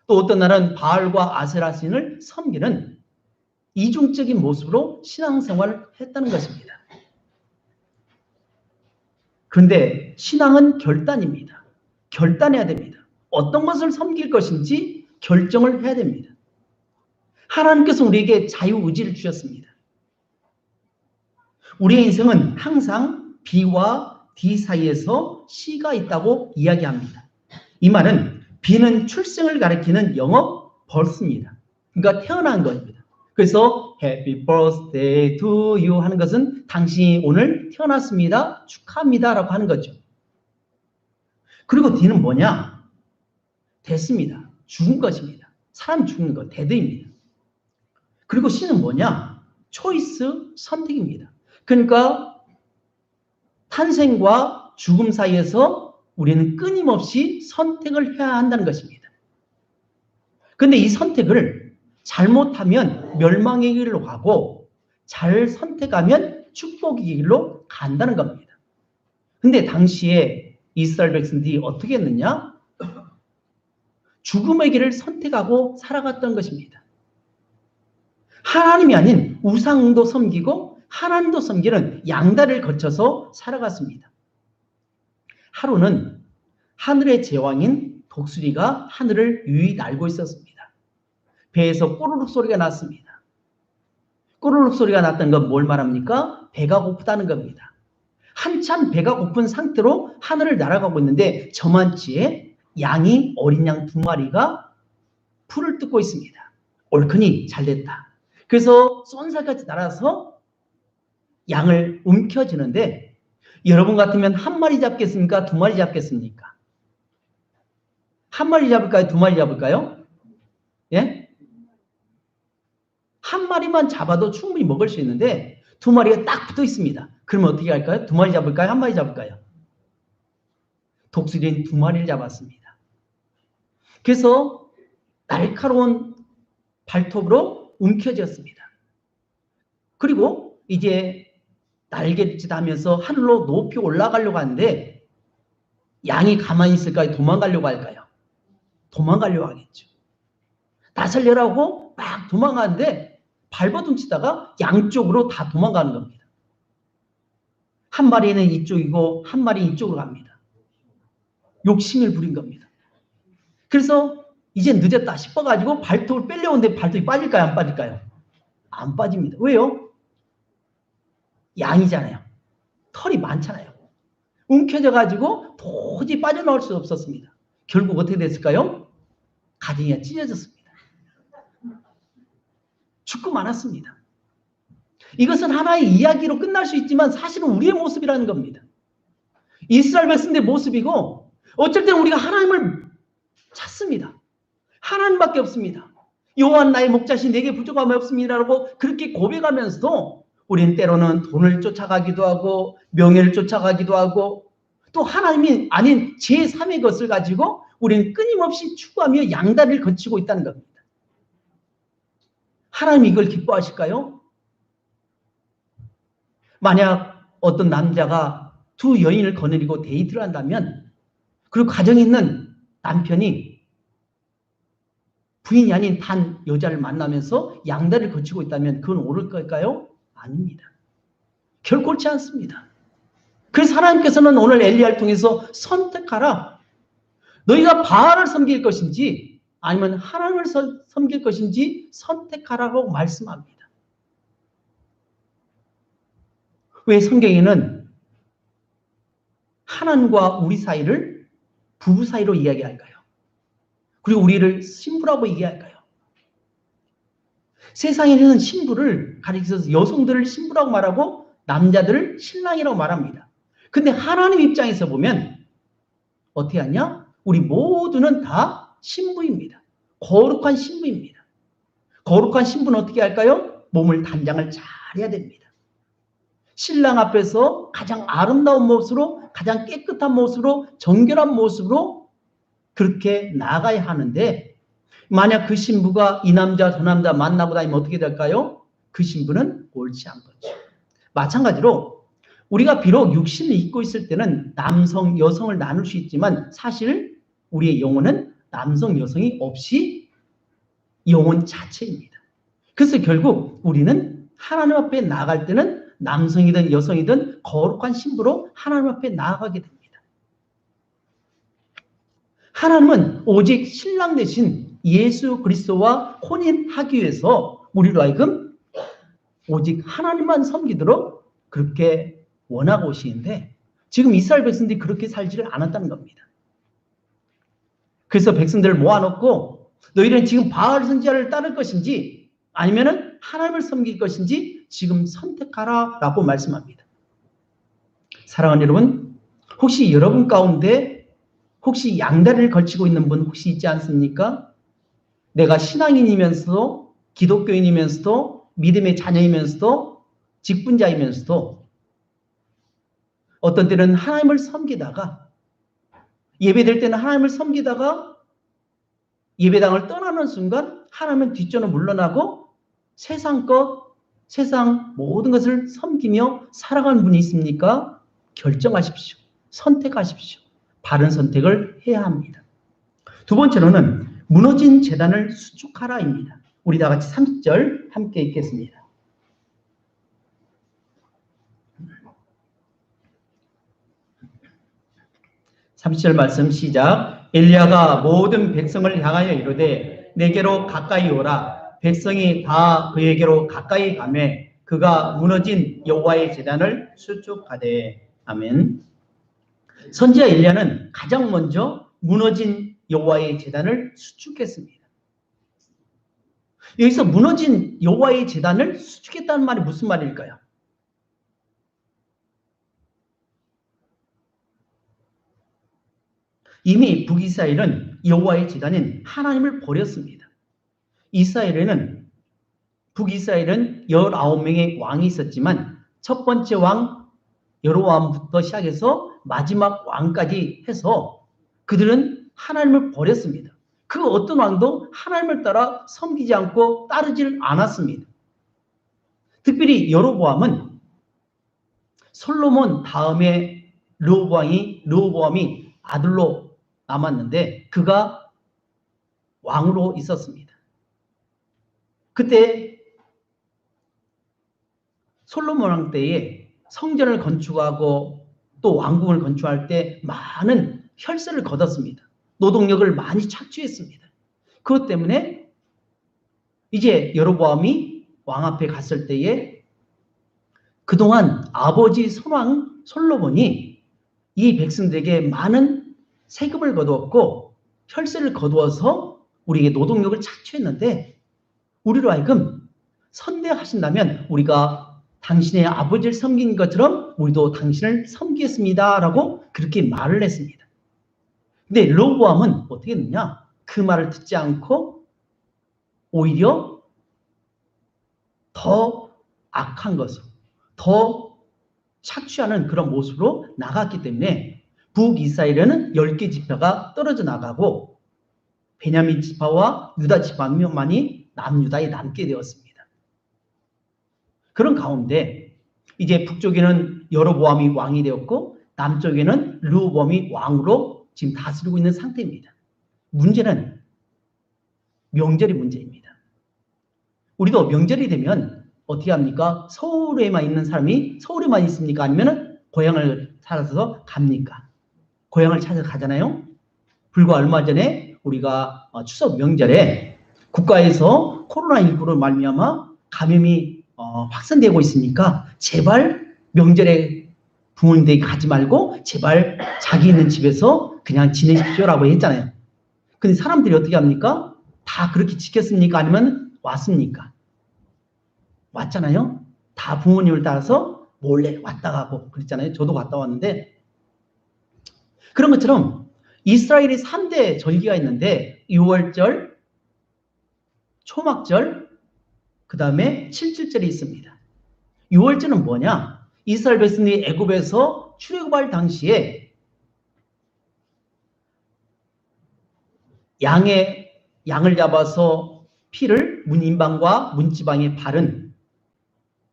또 어떤 날은 바알과 아세라 신을 섬기는 이중적인 모습으로 신앙생활을 했다는 것입니다. 그런데 신앙은 결단입니다. 결단해야 됩니다. 어떤 것을 섬길 것인지 결정을 해야 됩니다. 하나님께서 우리에게 자유의지를 주셨습니다. 우리의 인생은 항상 B와 D 사이에서 C가 있다고 이야기합니다. 이 말은 B는 출생을 가리키는 영어 벌스입니다. 그러니까 태어난 것입니다. 그래서 Happy birthday to you 하는 것은 당신이 오늘 태어났습니다. 축하합니다. 라고 하는 거죠. 그리고 D는 뭐냐? 됐습니다. 죽은 것입니다. 사람 죽는 것, 데드입니다. 그리고 C는 뭐냐? 초이스, 선택입니다. 그러니까 탄생과 죽음 사이에서 우리는 끊임없이 선택을 해야 한다는 것입니다. 그런데 이 선택을 잘못하면 멸망의 길로 가고 잘 선택하면 축복의 길로 간다는 겁니다. 근데 당시에 이스라엘 백성들이 어떻게 했느냐? 죽음의 길을 선택하고 살아갔던 것입니다. 하나님이 아닌 우상도 섬기고 하나님도 섬기는 양다리를 거쳐서 살아갔습니다. 하루는 하늘의 제왕인 독수리가 하늘을 유유히 날고 있었습니다. 배에서 꼬르륵 소리가 났습니다. 꼬르륵 소리가 났다는 건 뭘 말합니까? 배가 고프다는 겁니다. 한참 배가 고픈 상태로 하늘을 날아가고 있는데 저만치에 양이 어린 양 2마리가 풀을 뜯고 있습니다. 옳거니 잘됐다. 그래서 쏜살같이 날아서 양을 움켜쥐는데 여러분 같으면 1마리 잡겠습니까? 2마리 잡겠습니까? 1마리 잡을까요? 2마리 잡을까요? 예? 1마리만 잡아도 충분히 먹을 수 있는데 2마리가 딱 붙어 있습니다. 그러면 어떻게 할까요? 2마리 잡을까요? 1마리 잡을까요? 독수리는 2마리를 잡았습니다. 그래서 날카로운 발톱으로 움켜쥐었습니다. 그리고 이제 날갯짓 하면서 하늘로 높이 올라가려고 하는데 양이 가만히 있을까요? 도망가려고 할까요? 도망가려고 하겠죠. 나설려라고 막 도망가는데 발버둥 치다가 양쪽으로 다 도망가는 겁니다. 한 마리는 이쪽이고 한 마리는 이쪽으로 갑니다. 욕심을 부린 겁니다. 그래서 이제 늦었다 싶어가지고 발톱을 빼려오는데 발톱이 빠질까요? 안 빠질까요? 안 빠집니다. 왜요? 양이잖아요. 털이 많잖아요. 움켜져가지고 도저히 빠져나올 수 없었습니다. 결국 어떻게 됐을까요? 가지가 찢어졌습니다. 죽고 말았습니다. 이것은 하나의 이야기로 끝날 수 있지만 사실은 우리의 모습이라는 겁니다. 이스라엘 백성들의 모습이고 어쩔 때는 우리가 하나님을 찾습니다. 하나님밖에 없습니다. 여호와는 나의 목자신 내게 부족함이 없습니다라고 그렇게 고백하면서도 우리는 때로는 돈을 쫓아가기도 하고 명예를 쫓아가기도 하고 또 하나님이 아닌 제3의 것을 가지고 우리는 끊임없이 추구하며 양다리를 거치고 있다는 겁니다. 하나님이 이걸 기뻐하실까요? 만약 어떤 남자가 두 여인을 거느리고 데이트를 한다면 그리고 가정에 있는 남편이 부인이 아닌 단 여자를 만나면서 양다리를 거치고 있다면 그건 옳을 걸까요? 아닙니다. 결코 옳지 않습니다. 그래서 하나님께서는 오늘 엘리야를 통해서 선택하라. 너희가 바알을 섬길 것인지 아니면 하나님을 섬길 것인지 선택하라고 말씀합니다. 왜 성경에는 하나님과 우리 사이를 부부 사이로 이야기할까요? 그리고 우리를 신부라고 얘기할까요? 세상에는 신부를 가리켜서 여성들을 신부라고 말하고 남자들을 신랑이라고 말합니다. 근데 하나님 입장에서 보면 어떻게 하냐? 우리 모두는 다 신부입니다. 거룩한 신부입니다. 거룩한 신부는 어떻게 할까요? 몸을 단장을 잘 해야 됩니다. 신랑 앞에서 가장 아름다운 모습으로 가장 깨끗한 모습으로 정결한 모습으로 그렇게 나가야 하는데 만약 그 신부가 이 남자 저 남자 만나고 다니면 어떻게 될까요? 그 신부는 옳지 않은 거죠. 마찬가지로 우리가 비록 육신을 입고 있을 때는 남성, 여성을 나눌 수 있지만 사실 우리의 영혼은 남성, 여성이 없이 영혼 자체입니다. 그래서 결국 우리는 하나님 앞에 나아갈 때는 남성이든 여성이든 거룩한 신부로 하나님 앞에 나아가게 됩니다. 하나님은 오직 신랑 되신 예수 그리스도와 혼인하기 위해서 우리로 하여금 오직 하나님만 섬기도록 그렇게 원하고 오시는데 지금 이스라엘 백성들이 그렇게 살지를 않았다는 겁니다. 그래서 백성들을 모아놓고 너희는 지금 바알 선지자를 따를 것인지 아니면은 하나님을 섬길 것인지 지금 선택하라라고 말씀합니다. 사랑하는 여러분, 혹시 여러분 가운데 혹시 양다리를 걸치고 있는 분 혹시 있지 않습니까? 내가 신앙인이면서도 기독교인이면서도 믿음의 자녀이면서도 직분자이면서도 어떤 때는 하나님을 섬기다가 예배될 때는 하나님을 섬기다가 예배당을 떠나는 순간 하나님은 뒷전으로 물러나고 세상 것, 세상 모든 것을 섬기며 살아가는 분이 있습니까? 결정하십시오. 선택하십시오. 바른 선택을 해야 합니다. 두 번째로는 무너진 제단을 수축하라입니다. 우리 다 같이 30절 함께 읽겠습니다. (30절) 말씀 시작. 엘리야가 모든 백성을 향하여 이르되 내게로 가까이 오라. 백성이 다 그에게로 가까이 가매 그가 무너진 여호와의 제단을 수축하되. 아멘. 선지자 엘리야는 가장 먼저 무너진 여호와의 제단을 수축했습니다. 여기서 무너진 여호와의 제단을 수축했다는 말이 무슨 말일까요? 이미 북이스라엘은 여호와의 제단인 하나님을 버렸습니다. 북이스라엘은 19명의 왕이 있었지만 첫 번째 왕 여로보암부터 시작해서 마지막 왕까지 해서 그들은 하나님을 버렸습니다. 그 어떤 왕도 하나님을 따라 섬기지 않고 따르질 않았습니다. 특별히 여로보암은 솔로몬 다음에 르호보암이 아들로 남았는데 그가 왕으로 있었습니다. 그때 솔로몬 왕 때에 성전을 건축하고 또 왕궁을 건축할 때 많은 혈세를 거뒀습니다. 노동력을 많이 착취했습니다. 그것 때문에 이제 여로보암이 왕 앞에 갔을 때에 그동안 아버지 손왕 솔로몬이 이 백성들에게 많은 세금을 거두었고 혈세를 거두어서 우리에게 노동력을 착취했는데 우리로 하여금 선대하신다면 우리가 당신의 아버지를 섬긴 것처럼 우리도 당신을 섬기겠습니다. 라고 그렇게 말을 했습니다. 근데 르호보암은 어떻게 했느냐? 그 말을 듣지 않고 오히려 더 악한 것으로, 더 착취하는 그런 모습으로 나갔기 때문에 북이스라엘에는 10개 지파가 떨어져 나가고 베냐민 지파와 유다 지파만이 남유다에 남게 되었습니다. 그런 가운데 이제 북쪽에는 여로보암이 왕이 되었고 남쪽에는 르호보암이 왕으로 지금 다스리고 있는 상태입니다. 문제는 명절이 문제입니다. 우리도 명절이 되면 어떻게 합니까? 서울에만 있는 사람이 서울에만 있습니까? 아니면 고향을 살아서 갑니까? 고향을 찾아 가잖아요. 불과 얼마 전에 우리가 추석 명절에 국가에서 코로나19로 말미암아 감염이 확산되고 있으니까 제발 명절에 부모님 댁에 가지 말고 제발 자기 있는 집에서 그냥 지내십시오라고 했잖아요. 근데 사람들이 어떻게 합니까? 다 그렇게 지켰습니까? 아니면 왔습니까? 왔잖아요. 다 부모님을 따라서 몰래 왔다 가고 그랬잖아요. 저도 갔다 왔는데 그런 것처럼 이스라엘이 3대 절기가 있는데 6월절, 초막절, 그 다음에 7.7절이 있습니다. 6월절은 뭐냐? 이스라엘 백성들이 애굽에서 출애굽할 당시에 양을 잡아서 피를 문인방과 문지방에 바른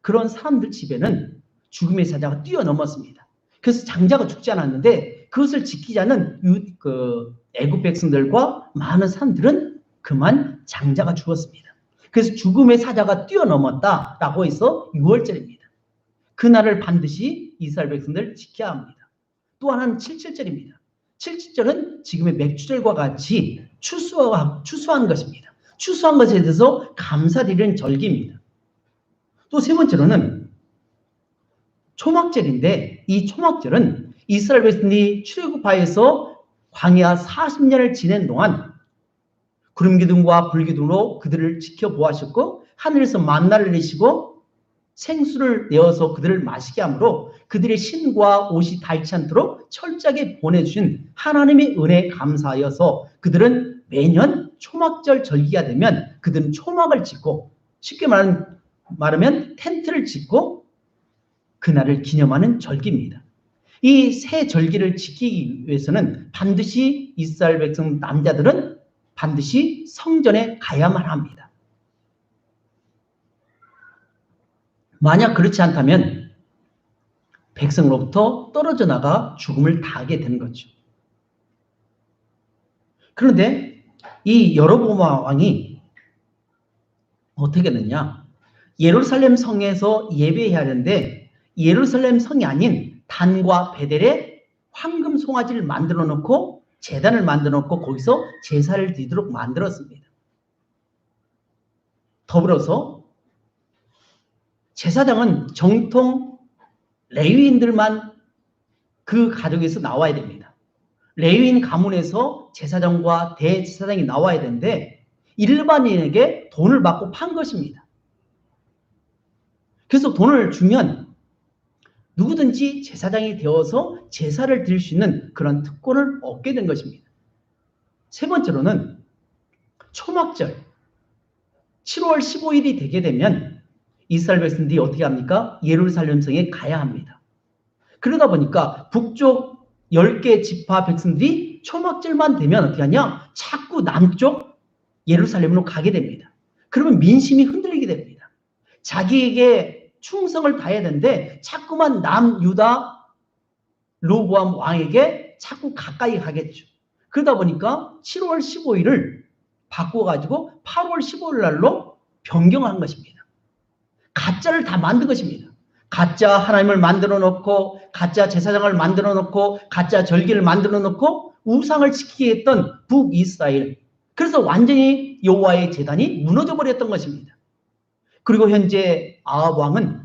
그런 사람들 집에는 죽음의 사자가 뛰어넘었습니다. 그래서 장자가 죽지 않았는데 그것을 지키지 않은 애굽 백성들과 많은 사람들은 그만 장자가 죽었습니다. 그래서 죽음의 사자가 뛰어넘었다라고 해서 6월절입니다. 그날을 반드시 이스라엘 백성들 지켜야 합니다. 또 하나는 7.7절입니다. 7.7절은 지금의 맥주절과 같이 추수한 것입니다. 추수한 것에 대해서 감사드리는 절기입니다. 또 세 번째로는 초막절인데 이 초막절은 이스라엘 백성들이 출애굽하여서 광야 40년을 지낸 동안 구름기둥과 불기둥으로 그들을 지켜보았었고 하늘에서 만나를 내시고 생수를 내어서 그들을 마시게 하므로 그들의 신과 옷이 닳지 않도록 철저하게 보내주신 하나님의 은혜에 감사하여서 그들은 매년 초막절 절기가 되면 그들은 초막을 짓고 쉽게 말하면 텐트를 짓고 그날을 기념하는 절기입니다. 이 세 절기를 지키기 위해서는 반드시 이스라엘 백성 남자들은 반드시 성전에 가야만 합니다. 만약 그렇지 않다면 백성으로부터 떨어져 나가 죽음을 당하게 되는 거죠. 그런데 이 여로보암 왕이 어떻게 됐느냐? 예루살렘 성에서 예배해야 하는데 예루살렘 성이 아닌 단과 베델에 황금 송아지를 만들어 놓고 제단을 만들어 놓고 거기서 제사를 드리도록 만들었습니다. 더불어서 제사장은 정통 레위인들만 그 가족에서 나와야 됩니다. 레위인 가문에서 제사장과 대제사장이 나와야 되는데 일반인에게 돈을 받고 판 것입니다. 그래서 돈을 주면 누구든지 제사장이 되어서 제사를 드릴 수 있는 그런 특권을 얻게 된 것입니다. 세 번째로는 초막절 7월 15일이 되게 되면 이스라엘 백성들이 어떻게 합니까? 예루살렘 성에 가야 합니다. 그러다 보니까 북쪽 10개 지파 백성들이 초막절만 되면 어떻게 하냐? 자꾸 남쪽 예루살렘으로 가게 됩니다. 그러면 민심이 흔들리게 됩니다. 자기에게 충성을 다해야 되는데 자꾸만 남유다 르호보암 왕에게 자꾸 가까이 가겠죠. 그러다 보니까 7월 15일을 바꿔가지고 8월 15일 날로 변경한 것입니다. 가짜를 다 만든 것입니다. 가짜 하나님을 만들어 놓고 가짜 제사장을 만들어 놓고 가짜 절기를 만들어 놓고 우상을 지키게 했던 북이스라엘. 그래서 완전히 여호와의 제단이 무너져 버렸던 것입니다. 그리고 현재 아합 왕은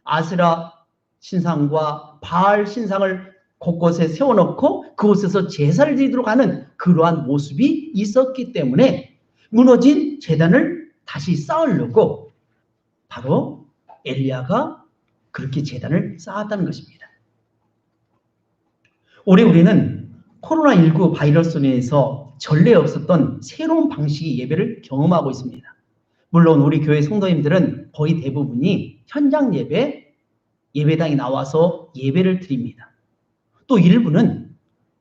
아세라 신상과 바알 신상을 곳곳에 세워놓고 그곳에서 제사를 드리도록 하는 그러한 모습이 있었기 때문에 무너진 제단을 다시 쌓으려고 바로 엘리야가 그렇게 제단을 쌓았다는 것입니다. 올해 우리는 코로나19 바이러스로 인해서 전례 없었던 새로운 방식의 예배를 경험하고 있습니다. 물론 우리 교회 성도님들은 거의 대부분이 현장 예배, 예배당에 나와서 예배를 드립니다. 또 일부는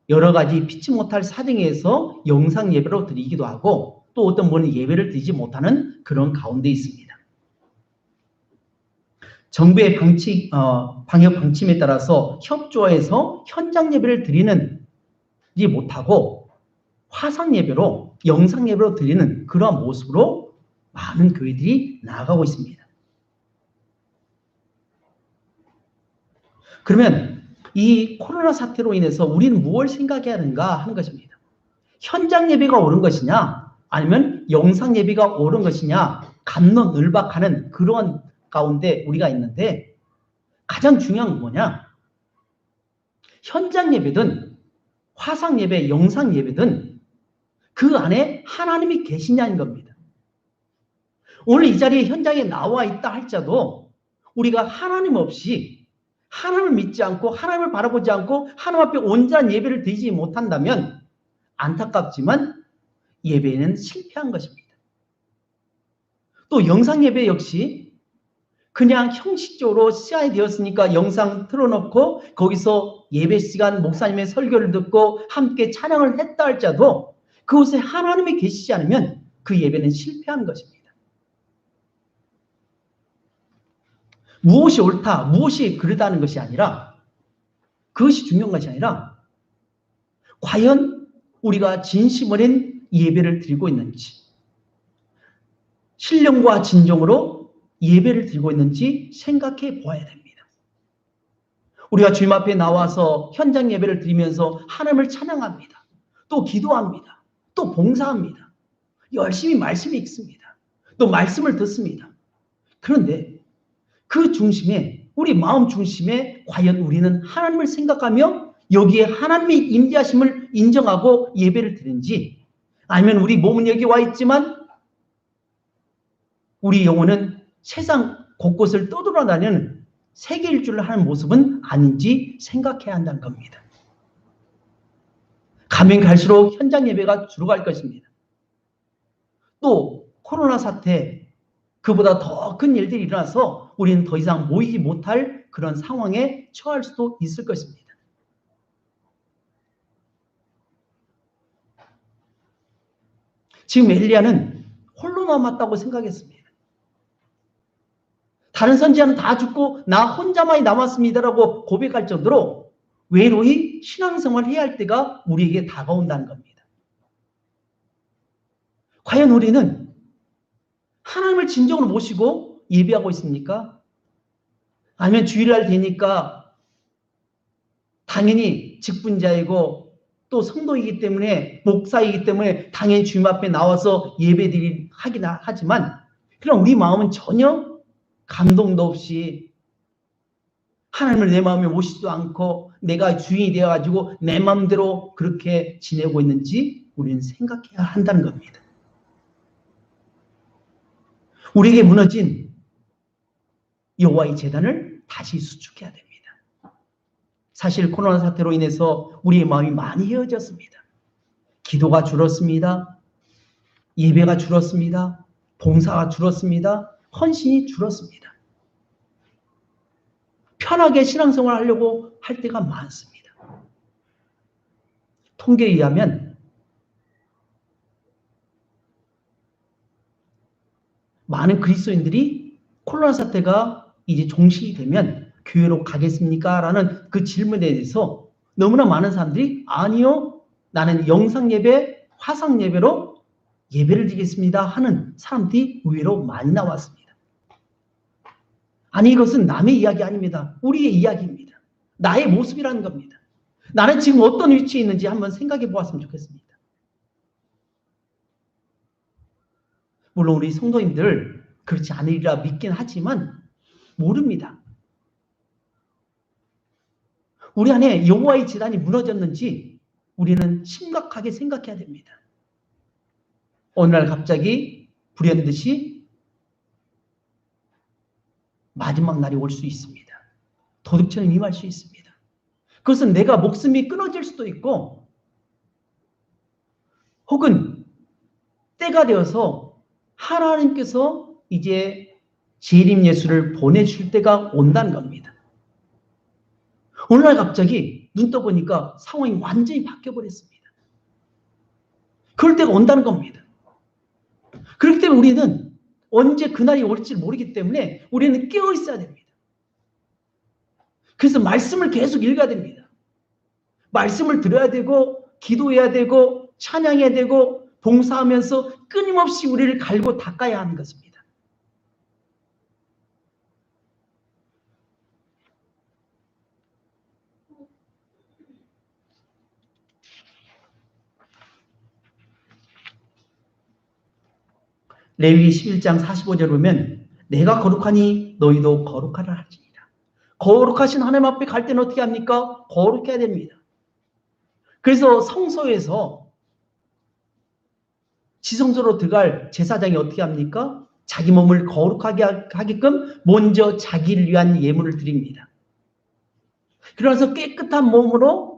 여러 가지 피치 못할 사정에서 영상 예배로 드리기도 하고 또 어떤 분은 예배를 드리지 못하는 그런 가운데 있습니다. 정부의 방역 방침에 따라서 협조해서 현장 예배를 드리지 못하고 화상 예배로, 영상 예배로 드리는 그러한 모습으로 많은 교회들이 나아가고 있습니다. 그러면 이 코로나 사태로 인해서 우리는 무엇을 생각해야 하는가 하는 것입니다. 현장 예배가 옳은 것이냐 아니면 영상 예배가 옳은 것이냐 갑론을박하는 그런 가운데 우리가 있는데 가장 중요한 건 뭐냐? 현장 예배든 화상 예배, 영상 예배든 그 안에 하나님이 계시냐는 겁니다. 오늘 이 자리에 현장에 나와 있다 할지라도 우리가 하나님 없이 하나님을 믿지 않고 하나님을 바라보지 않고 하나님 앞에 온전한 예배를 드리지 못한다면 안타깝지만 예배는 실패한 것입니다. 또 영상 예배 역시 그냥 형식적으로 시간이 되었으니까 영상 틀어놓고 거기서 예배 시간 목사님의 설교를 듣고 함께 찬양을 했다 할지라도 그곳에 하나님이 계시지 않으면 그 예배는 실패한 것입니다. 무엇이 옳다, 무엇이 그르다는 것이 아니라 그것이 중요한 것이 아니라 과연 우리가 진심 어린 예배를 드리고 있는지 신령과 진정으로 예배를 드리고 있는지 생각해 보아야 됩니다. 우리가 주님 앞에 나와서 현장 예배를 드리면서 하나님을 찬양합니다. 또 기도합니다. 또 봉사합니다. 열심히 말씀을 읽습니다. 또 말씀을 듣습니다. 그런데 그 중심에 우리 마음 중심에 과연 우리는 하나님을 생각하며 여기에 하나님의 임재하심을 인정하고 예배를 드리는지 아니면 우리 몸은 여기 와 있지만 우리 영혼은 세상 곳곳을 떠돌아다니는 세계 일주를 하는 모습은 아닌지 생각해야 한다는 겁니다. 가면 갈수록 현장 예배가 줄어갈 것입니다. 또 코로나 사태 그보다 더 큰 일들이 일어나서 우리는 더 이상 모이지 못할 그런 상황에 처할 수도 있을 것입니다. 지금 엘리야는 홀로 남았다고 생각했습니다. 다른 선지자는 다 죽고 나 혼자만이 남았습니다라고 고백할 정도로 외로이 신앙생활을 해야 할 때가 우리에게 다가온다는 겁니다. 과연 우리는 하나님을 진정으로 모시고 예배하고 있습니까? 아니면 주일날 되니까 당연히 직분자이고 또 성도이기 때문에 목사이기 때문에 당연히 주님 앞에 나와서 예배드리긴 하지만 그럼 우리 마음은 전혀 감동도 없이 하나님을 내 마음에 모시지도 않고 내가 주인이 되어가지고 내 마음대로 그렇게 지내고 있는지 우리는 생각해야 한다는 겁니다. 우리에게 무너진 여호와의 제단을 다시 수축해야 됩니다. 사실 코로나 사태로 인해서 우리의 마음이 많이 헤어졌습니다. 기도가 줄었습니다. 예배가 줄었습니다. 봉사가 줄었습니다. 헌신이 줄었습니다. 편하게 신앙생활을 하려고 할 때가 많습니다. 통계에 의하면 많은 그리스도인들이 코로나 사태가 이제 종식이 되면 교회로 가겠습니까? 라는 그 질문에 대해서 너무나 많은 사람들이 아니요, 나는 영상 예배, 화상 예배로 예배를 드리겠습니다 하는 사람들이 의외로 많이 나왔습니다. 아니 이것은 남의 이야기 아닙니다. 우리의 이야기입니다. 나의 모습이라는 겁니다. 나는 지금 어떤 위치에 있는지 한번 생각해 보았으면 좋겠습니다. 물론 우리 성도님들 그렇지 않으리라 믿긴 하지만 모릅니다. 우리 안에 여호와의 제단이 무너졌는지 우리는 심각하게 생각해야 됩니다. 어느 날 갑자기 불현듯이 마지막 날이 올 수 있습니다. 도둑처럼 임할 수 있습니다. 그것은 내가 목숨이 끊어질 수도 있고 혹은 때가 되어서 하나님께서 이제 재림 예수를 보내줄 때가 온다는 겁니다. 오늘날 갑자기 눈 떠보니까 상황이 완전히 바뀌어버렸습니다. 그럴 때가 온다는 겁니다. 그렇기 때문에 우리는 언제 그날이 올지 모르기 때문에 우리는 깨어 있어야 됩니다. 그래서 말씀을 계속 읽어야 됩니다. 말씀을 들어야 되고 기도해야 되고 찬양해야 되고 봉사하면서 끊임없이 우리를 갈고 닦아야 하는 것입니다. 레위기 11장 45절 보면 내가 거룩하니 너희도 거룩하라 하시니라. 거룩하신 하나님 앞에 갈 때는 어떻게 합니까? 거룩해야 됩니다. 그래서 성소에서 지성소로 들어갈 제사장이 어떻게 합니까? 자기 몸을 거룩하게 하게끔 먼저 자기를 위한 예물을 드립니다. 그래서 깨끗한 몸으로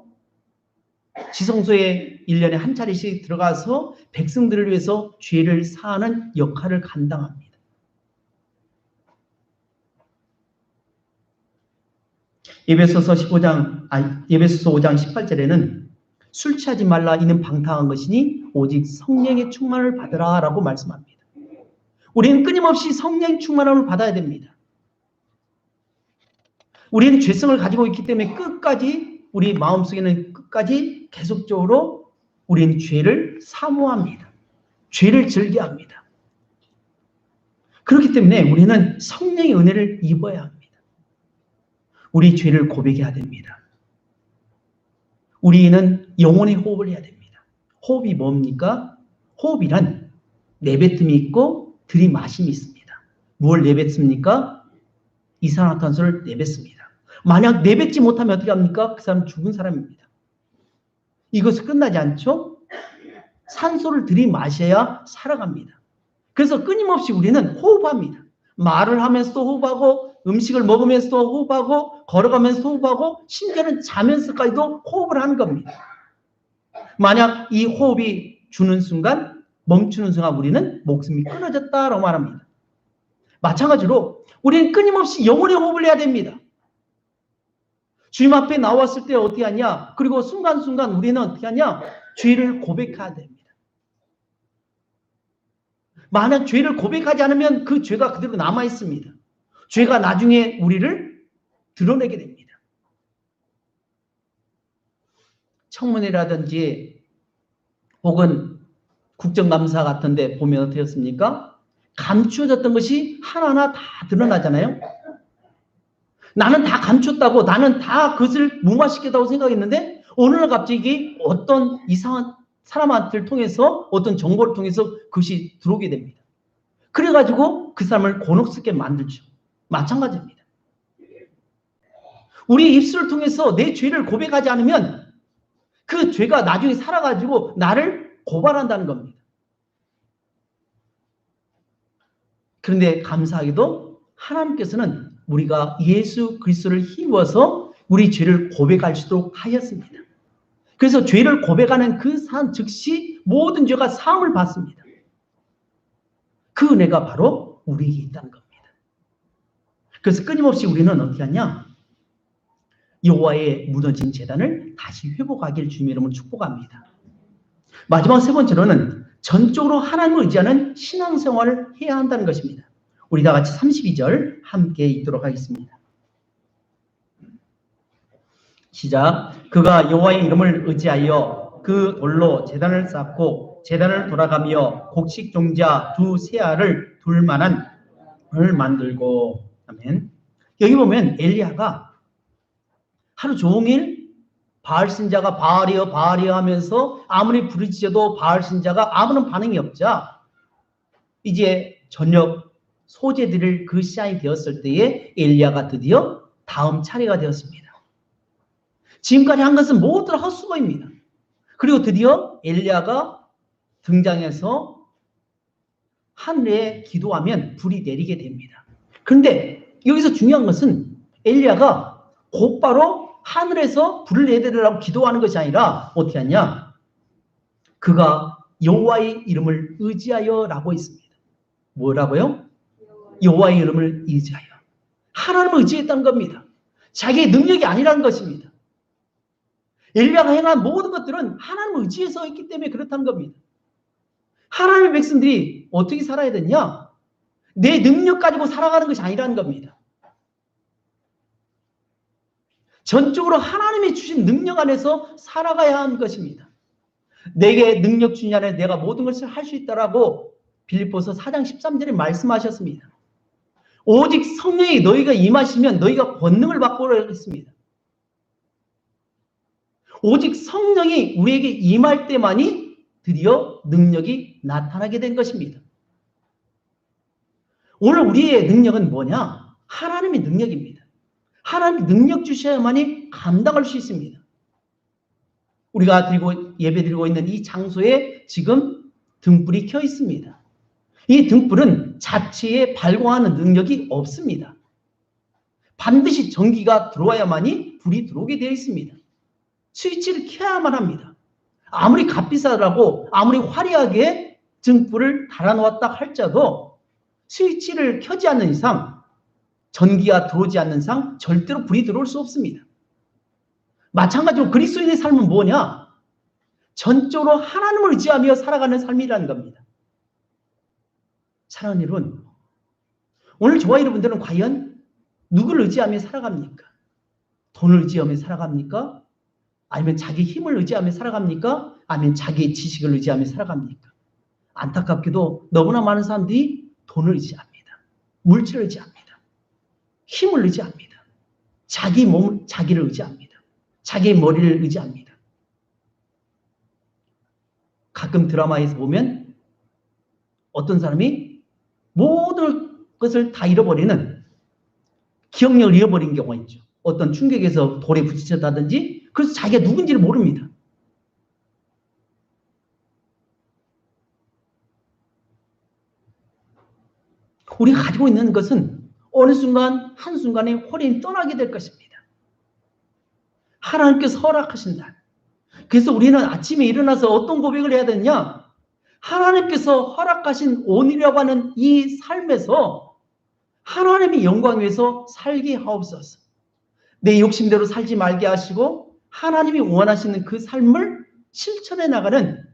지성소에 1년에 한 차례씩 들어가서 백성들을 위해서 죄를 사하는 역할을 감당합니다. 에베소서 5장 18절에는 술 취하지 말라 이는 방탕한 것이니 오직 성령의 충만을 받으라 라고 말씀합니다. 우리는 끊임없이 성령의 충만함을 받아야 됩니다. 우리는 죄성을 가지고 있기 때문에 끝까지 우리 마음속에는 끝까지 계속적으로 우리는 죄를 사모합니다. 죄를 즐겨합니다. 그렇기 때문에 우리는 성령의 은혜를 입어야 합니다. 우리 죄를 고백해야 됩니다. 우리는 영혼의 호흡을 해야 됩니다. 호흡이 뭡니까? 호흡이란 내뱉음이 있고 들이마심이 있습니다. 무엇을 내뱉습니까? 이산화탄소를 내뱉습니다. 만약 내뱉지 못하면 어떻게 합니까? 그 사람은 죽은 사람입니다. 이것은 끝나지 않죠? 산소를 들이마셔야 살아갑니다. 그래서 끊임없이 우리는 호흡합니다. 말을 하면서도 호흡하고 음식을 먹으면서도 호흡하고 걸어가면서 호흡하고 심지어는 자면서까지도 호흡을 하는 겁니다. 만약 이 호흡이 주는 순간 멈추는 순간 우리는 목숨이 끊어졌다라고 말합니다. 마찬가지로 우리는 끊임없이 영혼의 호흡을 해야 됩니다. 주님 앞에 나왔을 때 어떻게 하냐? 그리고 순간순간 우리는 어떻게 하냐? 죄를 고백해야 됩니다. 만약 죄를 고백하지 않으면 그 죄가 그대로 남아 있습니다. 죄가 나중에 우리를 드러내게 됩니다. 청문회라든지 혹은 국정감사 같은 데 보면 어떻습니까? 감추어졌던 것이 하나하나 다 드러나잖아요. 나는 다 감췄다고 나는 다 그것을 무마시켰다고 생각했는데 어느 날 갑자기 어떤 이상한 사람한테를 통해서 어떤 정보를 통해서 그것이 들어오게 됩니다. 그래가지고 그 사람을 곤혹스럽게 만들죠. 마찬가지입니다. 우리 입술을 통해서 내 죄를 고백하지 않으면 그 죄가 나중에 살아가지고 나를 고발한다는 겁니다. 그런데 감사하게도 하나님께서는 우리가 예수 그리스도를 힘입어서 우리 죄를 고백할 수 있도록 하였습니다. 그래서 죄를 고백하는 그 사람 즉시 모든 죄가 사함을 받습니다. 그 은혜가 바로 우리에게 있다는 겁니다. 그래서 끊임없이 우리는 어떻게 하냐? 여호와의 무너진 제단을 다시 회복하기를 주님의 이름으로 축복합니다. 마지막 세 번째로는 전적으로 하나님을 의지하는 신앙생활을 해야 한다는 것입니다. 우리 다 같이 32절 함께 읽도록 하겠습니다. 시작. 그가 여호와의 이름을 의지하여 그 돌로 제단을 쌓고 제단을 돌아가며 곡식 종자 두 세알을 둘 만한 을 만들고. 아멘. 여기 보면 엘리야가 하루 종일 바알 신자가 바알이여 바알이여 하면서 아무리 부르짖어도 바알 신자가 아무런 반응이 없자 이제 저녁 소재 드릴 그 시간이 되었을 때에 엘리야가 드디어 다음 차례가 되었습니다. 지금까지 한 것은 모두 헛수고입니다. 그리고 드디어 엘리야가 등장해서 하늘에 기도하면 불이 내리게 됩니다. 그런데 여기서 중요한 것은 엘리야가 곧바로 하늘에서 불을 내리라고 기도하는 것이 아니라 어떻게 하냐? 그가 여호와의 이름을 의지하여라고 있습니다. 뭐라고요? 여호와의 이름을 의지하여. 하나님을 의지했다는 겁니다. 자기의 능력이 아니라는 것입니다. 엘리야가 행한 모든 것들은 하나님을 의지해서 했기 때문에 그렇다는 겁니다. 하나님의 백성들이 어떻게 살아야 되냐? 내 능력 가지고 살아가는 것이 아니라는 겁니다. 전적으로 하나님이 주신 능력 안에서 살아가야 하는 것입니다. 내게 능력 주신 안에 내가 모든 것을 할 수 있다라고 빌립보서 4장 13절에 말씀하셨습니다. 오직 성령이 너희가 임하시면 너희가 권능을 받고 했습니다. 오직 성령이 우리에게 임할 때만이 드디어 능력이 나타나게 된 것입니다. 오늘 우리의 능력은 뭐냐? 하나님의 능력입니다. 하나님 능력 주셔야만이 감당할 수 있습니다. 우리가 예배 드리고 있는 이 장소에 지금 등불이 켜 있습니다. 이 등불은 자체에 발광하는 능력이 없습니다. 반드시 전기가 들어와야만이 불이 들어오게 되어 있습니다. 스위치를 켜야만 합니다. 아무리 값비싸다고 아무리 화려하게 등불을 달아놓았다 할지라도 스위치를 켜지 않는 이상, 전기가 들어오지 않는 이상 절대로 불이 들어올 수 없습니다. 마찬가지로 그리스도인의 삶은 뭐냐? 전적으로 하나님을 의지하며 살아가는 삶이라는 겁니다. 사랑하는 여러분, 오늘 저와 여러분들은 과연 누구를 의지하며 살아갑니까? 돈을 의지하며 살아갑니까? 아니면 자기 힘을 의지하며 살아갑니까? 아니면 자기의 지식을 의지하며 살아갑니까? 안타깝게도 너무나 많은 사람들이 돈을 의지합니다. 물질을 의지합니다. 힘을 의지합니다. 자기 몸을, 자기를 의지합니다. 자기의 머리를 의지합니다. 가끔 드라마에서 보면 어떤 사람이 모든 것을 다 잃어버리는, 기억력을 잃어버린 경우가 있죠. 어떤 충격에서 돌에 부딪혔다든지, 그래서 자기가 누군지를 모릅니다. 우리가 가지고 있는 것은 어느 순간 한순간에 혼이 떠나게 될 것입니다. 하나님께서 허락하신다. 그래서 우리는 아침에 일어나서 어떤 고백을 해야 되느냐? 하나님께서 허락하신 오늘이라고 하는 이 삶에서 하나님의 영광 위해서 살게 하옵소서. 내 욕심대로 살지 말게 하시고 하나님이 원하시는 그 삶을 실천해 나가는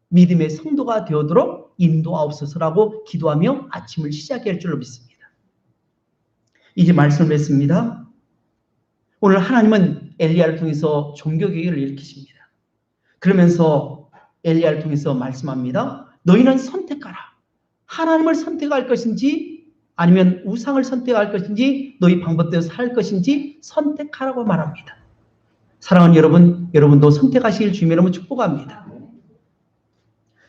믿음의 성도가 되도록 인도하옵소서라고 기도하며 아침을 시작할 줄로 믿습니다. 이제 말씀을 맺습니다. 오늘 하나님은 엘리야를 통해서 종교개혁을 일으키십니다. 그러면서 엘리야를 통해서 말씀합니다. 너희는 선택하라. 하나님을 선택할 것인지 아니면 우상을 선택할 것인지 너희 방법대로 살 것인지 선택하라고 말합니다. 사랑하는 여러분, 여러분도 선택하시길 주님의 이름으로 축복합니다.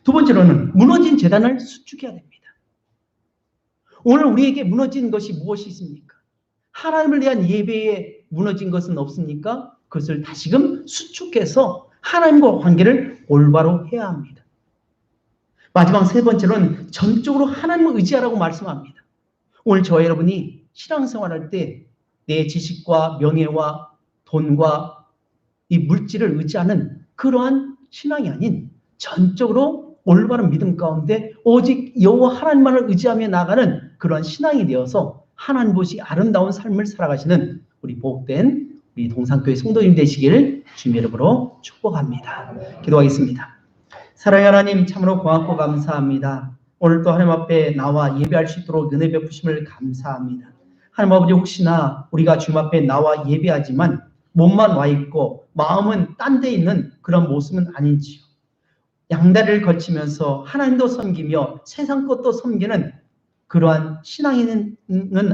두 번째로는 무너진 제단을 수축해야 됩니다. 오늘 우리에게 무너진 것이 무엇이 있습니까? 하나님을 대한 예배에 무너진 것은 없습니까? 그것을 다시금 수축해서 하나님과 관계를 올바로 해야 합니다. 마지막 세 번째로는 전적으로 하나님을 의지하라고 말씀합니다. 오늘 저와 여러분이 신앙생활할 때 내 지식과 명예와 돈과 이 물질을 의지하는 그러한 신앙이 아닌 전적으로 올바른 믿음 가운데 오직 여호와 하나님만을 의지하며 나가는 그러한 신앙이 되어서 하나님 보시 아름다운 삶을 살아가시는 우리 복된 우리 동산교회 성도님 되시길 주님의 이름으로 축복합니다. 기도하겠습니다. 사랑의 하나님, 참으로 고맙고 감사합니다. 오늘 또 하나님 앞에 나와 예배할 수 있도록 은혜 베푸심을 감사합니다. 하나님 아버지, 혹시나 우리가 주님 앞에 나와 예배하지만 몸만 와 있고 마음은 딴 데 있는 그런 모습은 아닌지요. 양다리를 거치면서 하나님도 섬기며 세상 것도 섬기는 그러한 신앙인은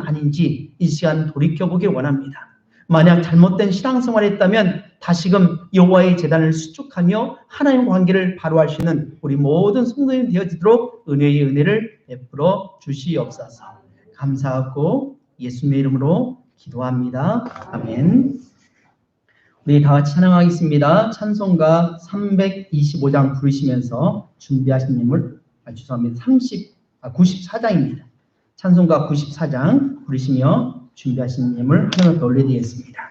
아닌지 이 시간 돌이켜보길 원합니다. 만약 잘못된 신앙생활을 했다면 다시금 여호와의 제단을 수축하며 하나님과 관계를 바로 하시는 우리 모든 성도님이 되어지도록 은혜의 은혜를 베풀어 주시옵소서. 감사하고 예수님의 이름으로 기도합니다. 아멘. 우리 다 같이 찬양하겠습니다. 찬송가 325장 부르시면서 준비하신 예물, 죄송합니다. 94장입니다. 찬송가 94장 부르시며 준비하신 예물 하나님 앞에 올려드리겠습니다.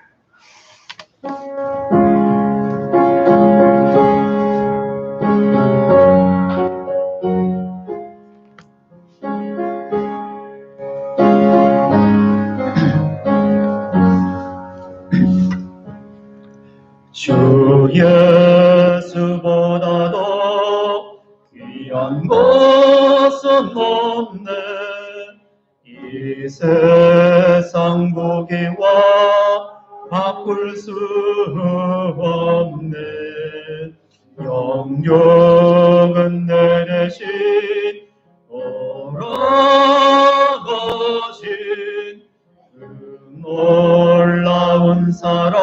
예수보다도 귀한 것은 없네. 이 세상 무게와 바꿀 수 없네. 영육은 내 대신 돌아가신 그 놀라운 사랑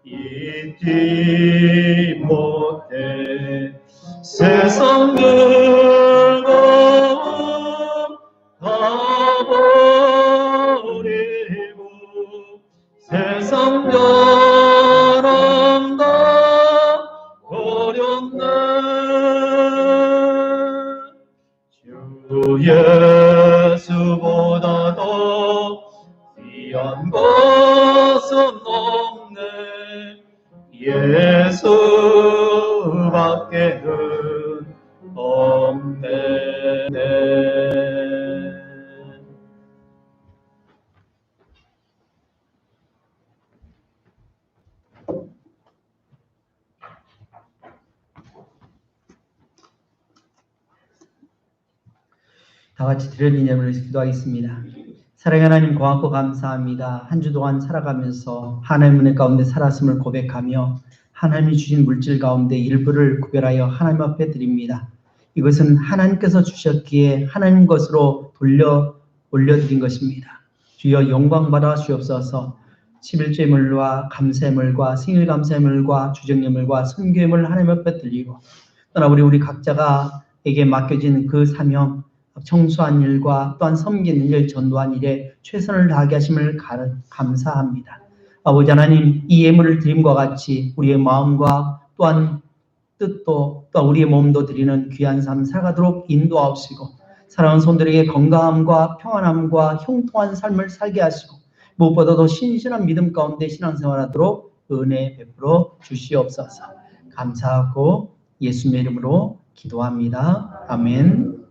잊지 못해. 세상 즐거움 다 버리고 세상 자랑 다 버렸네. 주 예수보다도 귀한 것은 없네. 예수밖에는 없네. 다 같이 드리는 이름으로 기도하겠습니다. 사랑하는 하나님, 고맙고 감사합니다. 한 주 동안 살아가면서 하나님의 은혜 가운데 살았음을 고백하며 하나님이 주신 물질 가운데 일부를 구별하여 하나님 앞에 드립니다. 이것은 하나님께서 주셨기에 하나님 것으로 올려드린 것입니다. 주여 영광받아 주옵소서. 11제물과 감사물과 생일감사물과 주정예물과 선교예물 하나님 앞에 드리고 떠나 우리 각자가에게 맡겨진 그 사명, 청소한 일과 또한 섬기는 일, 전도한 일에 최선을 다하게 하심을 감사합니다. 아버지 하나님, 이 예물을 드림과 같이 우리의 마음과 또한 뜻도 또 우리의 몸도 드리는 귀한 삶 살아가도록 인도하시고 사랑하는 손들에게 건강함과 평안함과 형통한 삶을 살게 하시고 무엇보다도 신실한 믿음 가운데 신앙생활하도록 은혜 베풀어 주시옵소서. 감사하고 예수님의 이름으로 기도합니다. 아멘.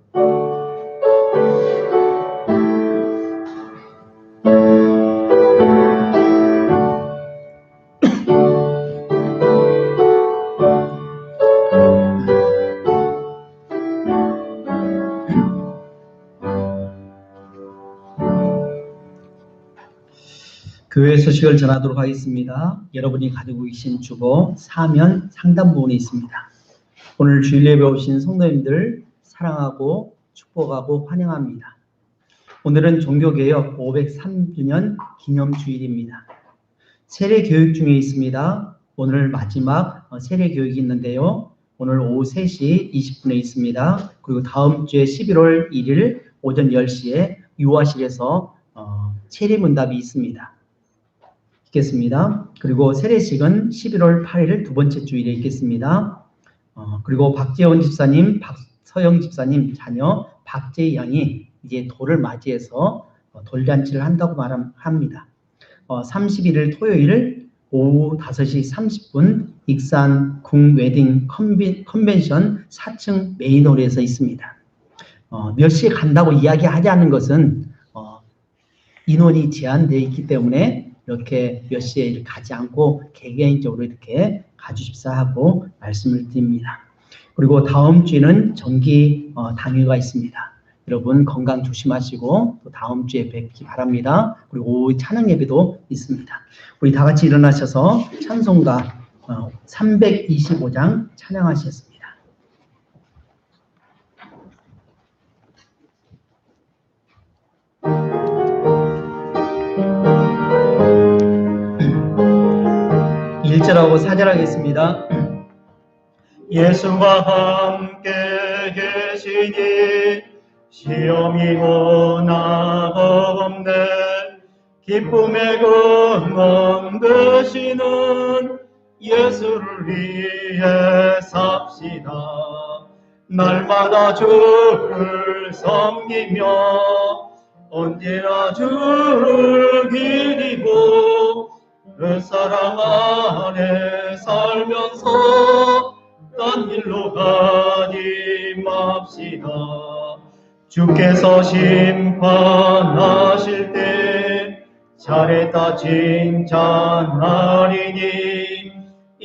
교회 소식을 전하도록 하겠습니다. 여러분이 가지고 계신 주보 사면 상단 부분에 있습니다. 오늘 주일 예배 오신 성도님들 사랑하고 축복하고 환영합니다. 오늘은 종교개혁 503주년 기념주일입니다. 세례교육 중에 있습니다. 오늘 마지막 세례교육이 있는데요. 오늘 오후 3시 20분에 있습니다. 그리고 다음 주에 11월 1일 오전 10시에 유아실에서 세례문답이 있습니다. 있겠습니다. 그리고 세례식은 11월 8일 두 번째 주일에 있겠습니다. 그리고 박재원 집사님, 박서영 집사님 자녀 박재희 양이 이제 돌을 맞이해서 돌잔치를 한다고 합니다. 31일 토요일 오후 5시 30분 익산 궁웨딩 컨벤션 4층 메인홀에서 있습니다. 몇 시에 간다고 이야기하지 않은 것은 인원이 제한되어 있기 때문에 이렇게 몇 시에 가지 않고 개개인적으로 이렇게 가주십사 하고 말씀을 드립니다. 그리고 다음 주에는 정기 당회가 있습니다. 여러분 건강 조심하시고 또 다음 주에 뵙기 바랍니다. 그리고 오후 찬양 예배도 있습니다. 우리 다 같이 일어나셔서 찬송가 325장 찬양하시겠습니다. 일절하고 4절 하겠습니다. 예수와 함께 계시니 시험이 오나 없네. 기쁨의 근원 되시는 예수를 위해 삽시다. 날마다 주를 섬기며 언제나 주를 기리고 그 사랑 안에 살면서 딴 일로 가지 맙시다. 주께서 심판하실 때 잘했다 칭찬하리니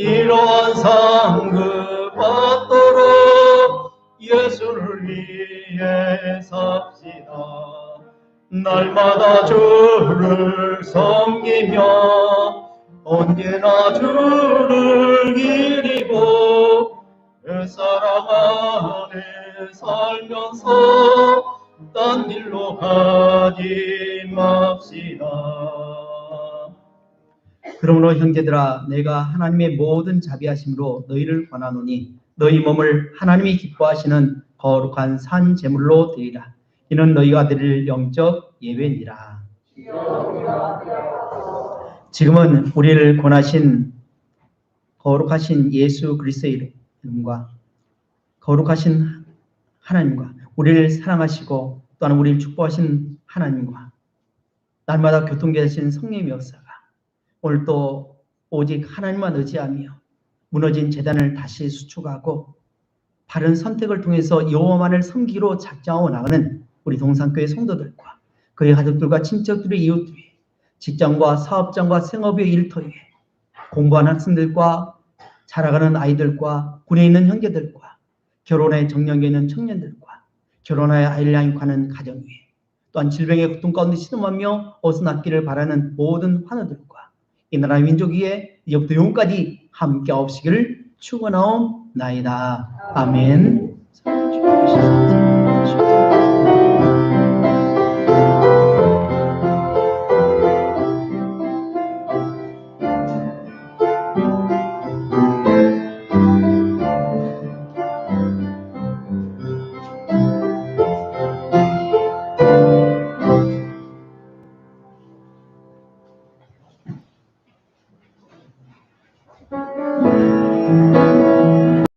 이러한 상 그 받도록 예수를 위해 삽시다. 날마다 주를 섬기며 언제나 주를 기리고 그 사랑 안에 살면서 딴 길로 가지 맙시다. 그러므로 형제들아, 내가 하나님의 모든 자비하심으로 너희를 권하노니 너희 몸을 하나님이 기뻐하시는 거룩한 산 제물로 드리라. 이는 너희가 드릴 영적 예배니라. 지금은 우리를 권하신 거룩하신 예수 그리스도의 이름과 거룩하신 하나님과 우리를 사랑하시고 또한 우리를 축복하신 하나님과 날마다 교통계신 성령의 역사가 오늘 또 오직 하나님만 의지하며 무너진 재단을 다시 수축하고 바른 선택을 통해서 여호와만을 섬기기로 작정하고 나가는 우리 동산교회 성도들과 그의 가족들과 친척들의 이웃들이 직장과 사업장과 생업의 일터에 공부하는 학생들과 자라가는 아이들과 군에 있는 형제들과 결혼에 정령에 있는 청년들과 결혼하여 아이를 양육하는 가정 위에 또한 질병의 고통 가운데 신음하며 어수낫기를 바라는 모든 환우들과 이 나라 민족 위에 이제부터 영원까지 함께 하옵시기를 축원하옵나이다. 아멘.